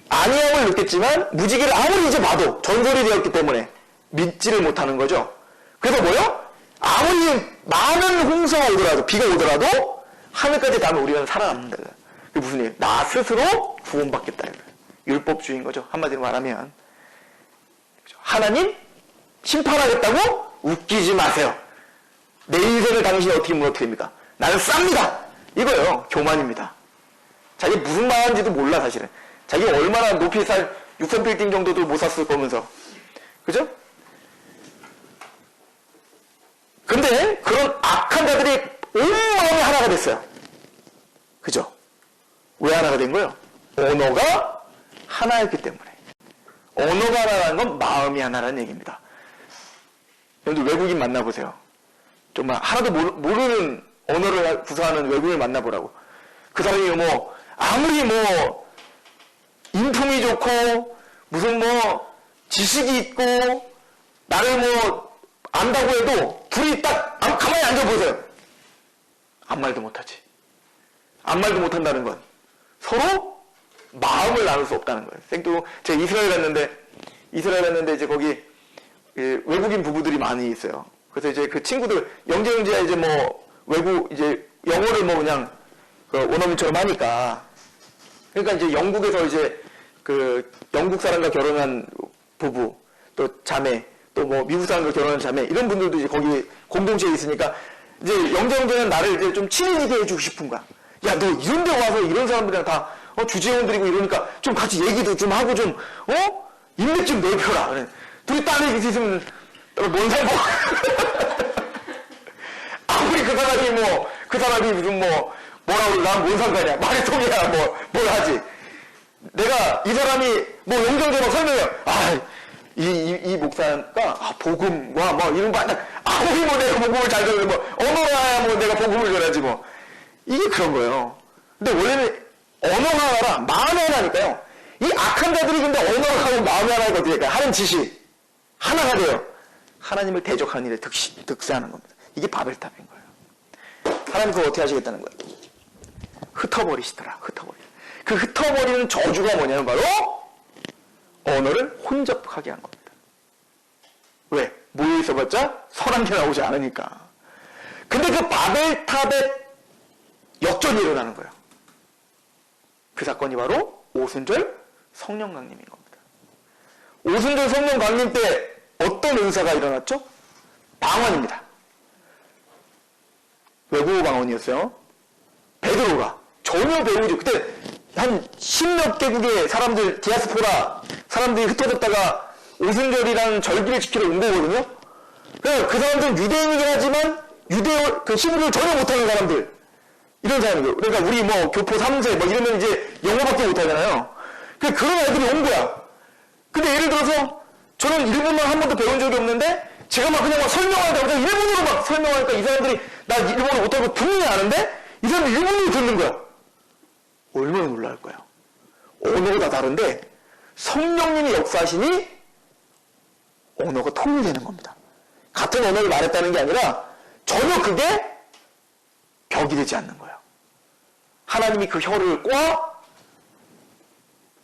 안위함을 느꼈지만 무지개를 아무리 이제 봐도 전설이 되었기 때문에 믿지를 못하는 거죠. 그래서 뭐요? 아무리 많은 홍수가 오더라도 비가 오더라도 하늘까지 닿으면 우리는 살아남는다. 그게 무슨 얘기예요? 나 스스로 구원받겠다. 율법주의인 거죠. 한마디로 말하면 하나님 심판하겠다고 웃기지 마세요. 내 인생을 당신이 어떻게 무너뜨립니까? 나는 쌉니다. 이거예요. 교만입니다. 자기 무슨 말 하는지도 몰라 사실은. 자기가 얼마나 높이 살 6선 빌딩 정도도 못 샀을 거면서. 그죠? 근데 그런 악한 자들이 온 마음이 하나가 됐어요. 그죠? 왜 하나가 된 거예요? 언어가 하나였기 때문에. 언어가 하나라는 건 마음이 하나라는 얘기입니다. 여러분들 외국인 만나보세요. 정말 하나도 모르는 언어를 구사하는 외국인을 만나보라고. 그 사람이 아무리 인품이 좋고 무슨 지식이 있고 나를 안다고 해도 둘이 딱 가만히 앉아보세요. 아무 말도 못하지. 아무 말도 못한다는 건 서로 마음을 나눌 수 없다는 거예요. 생뚱 제가 이스라엘 갔는데 이제 거기 외국인 부부들이 많이 있어요. 그래서 이제 그 친구들 영재야 이제 뭐 외국 이제 영어를 뭐 그냥 원어민처럼 하니까 그러니까 이제 영국에서 이제 그 영국 사람과 결혼한 부부 또 자매 또 뭐 미국 사람과 결혼한 자매 이런 분들도 이제 거기 공동체에 있으니까 이제 영재는 나를 이제 좀 친해지게 해주고 싶은 거야. 야, 너 이런 데 와서 이런 사람들이랑 다 주재원들이고 이러니까 좀 같이 얘기도 좀 하고 좀 인맥 좀 넓혀라. 그래. 둘이 딸이 있으면 뭔 살고 아무리 그 사람이 무슨 뭐라 그래 난 뭔 상관이야. 말이 통해야 뭘 하지. 내가 이 사람이 영정제로 설명해. 이 목사가 복음과 이런 거 아무리 내가 복음을 잘 전해 언어야 내가 복음을 전하지 이게 그런 거예요. 근데 원래는 언어가 하나라 마음이 하나니까요. 이 악한 자들이 근데 언어가 하고 마음이 하나가 어떻게 될까요? 하는 짓이 하나가 돼요. 하나님을 대적하는 일에 득세하는 겁니다. 이게 바벨탑인 거예요. 하나님 그거 어떻게 하시겠다는 거예요? 흩어버리시더라. 그 흩어버리는 저주가 뭐냐면 바로 언어를 혼잡하게 한 겁니다. 왜? 모여있어봤자 선한 게 나오지 않으니까. 근데 그 바벨탑에 역전이 일어나는 거예요. 그 사건이 바로 오순절 성령 강림인 겁니다. 오순절 성령 강림 때 어떤 은사가 일어났죠? 방언입니다. 외국어 방언이었어요. 베드로가 전혀 배우지. 그때 한 10몇 개국의 사람들, 디아스포라 사람들이 흩어졌다가 오순절이라는 절기를 지키러 온 거거든요. 그 사람들은 유대인이긴 하지만 그 히브리를 전혀 못하는 사람들. 이런 사람이에요. 그러니까 우리 교포 3세 이러면 이제 영어밖에 못하잖아요. 그런 애들이 온 거야. 근데 예를 들어서 저는 일본말 한 번도 배운 적이 없는데 제가 그냥 설명하다가 그냥 일본어로 설명하니까 이 사람들이 나 일본어 못하고 분명히 아는데 이 사람들이 일본어를 듣는 거야. 얼마나 놀랄 거야. 언어가 다 다른데 성령님이 역사하시니 언어가 통일되는 겁니다. 같은 언어를 말했다는 게 아니라 전혀 그게 벽이 되지 않는 거예요. 하나님이 그 혀를 꽈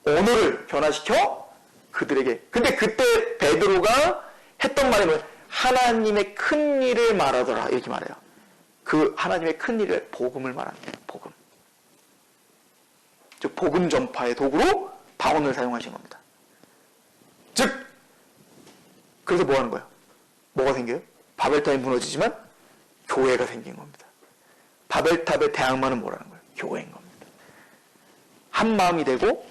언어를 변화시켜 그들에게. 근데 그때 베드로가 했던 말이 뭐예요? 하나님의 큰 일을 말하더라 이렇게 말해요. 그 하나님의 큰 일을 복음을 말합니다. 복음. 즉 복음 전파의 도구로 방언을 사용하신 겁니다. 즉 그래서 뭐 하는 거예요? 뭐가 생겨요? 바벨탑이 무너지지만 교회가 생긴 겁니다. 바벨탑의 대항마는 뭐라는 거예요? 교회인 겁니다. 한 마음이 되고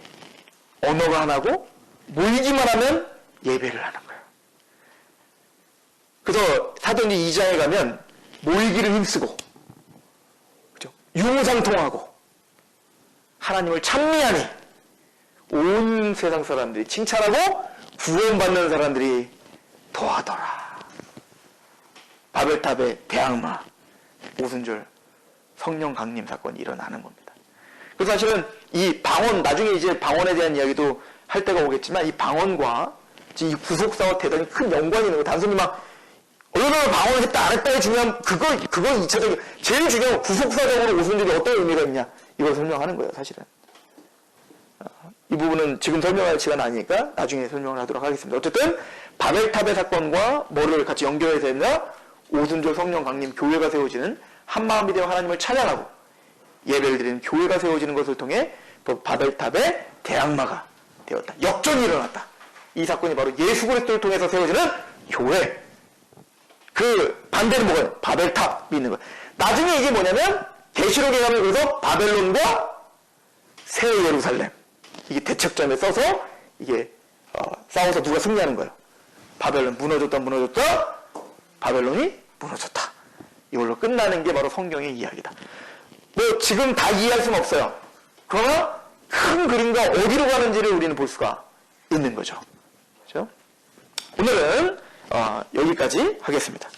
언어가 하나고 모이기만 하면 예배를 하는 거예요. 그래서 사도행전 2장에 가면 모이기를 힘쓰고 그죠? 유무상통하고 하나님을 찬미하니 온 세상 사람들이 칭찬하고 구원받는 사람들이 더하더라. 바벨탑의 대항마 오순절 성령 강림 사건이 일어나는 겁니다. 그래서 사실은 이 방언, 나중에 이제 방언에 대한 이야기도 할 때가 오겠지만 이 방언과 이 구속사와 대단히 큰 연관이 있는 거예요. 단순히 어느 정도 방언을 했다 안 했다의 중요한 그건 2차적인 제일 중요한 구속사적으로 오순절이 어떤 의미가 있냐 이걸 설명하는 거예요. 사실은 이 부분은 지금 설명할 시간 아니니까 나중에 설명을 하도록 하겠습니다. 어쨌든 바벨탑의 사건과 뭐를 같이 연결해서 했냐 오순절 성령 강림 교회가 세워지는 한마음이 되어 하나님을 찬양하고 예배를 드리는 교회가 세워지는 것을 통해 바벨탑의 대항마가 되었다. 역전이 일어났다. 이 사건이 바로 예수 그리스도를 통해서 세워지는 교회. 그 반대는 뭐예요? 바벨탑이 있는 거예요. 나중에 이게 뭐냐면 계시록에 가면 그래서 바벨론과 새 예루살렘 이게 대척점에 써서 이게 싸워서 누가 승리하는 거예요. 바벨론 무너졌다 바벨론이 무너졌다. 이걸로 끝나는 게 바로 성경의 이야기다. 지금 다 이해할 수는 없어요. 그러나 큰 그림과 어디로 가는지를 우리는 볼 수가 있는 거죠. 그렇죠? 오늘은 여기까지 하겠습니다.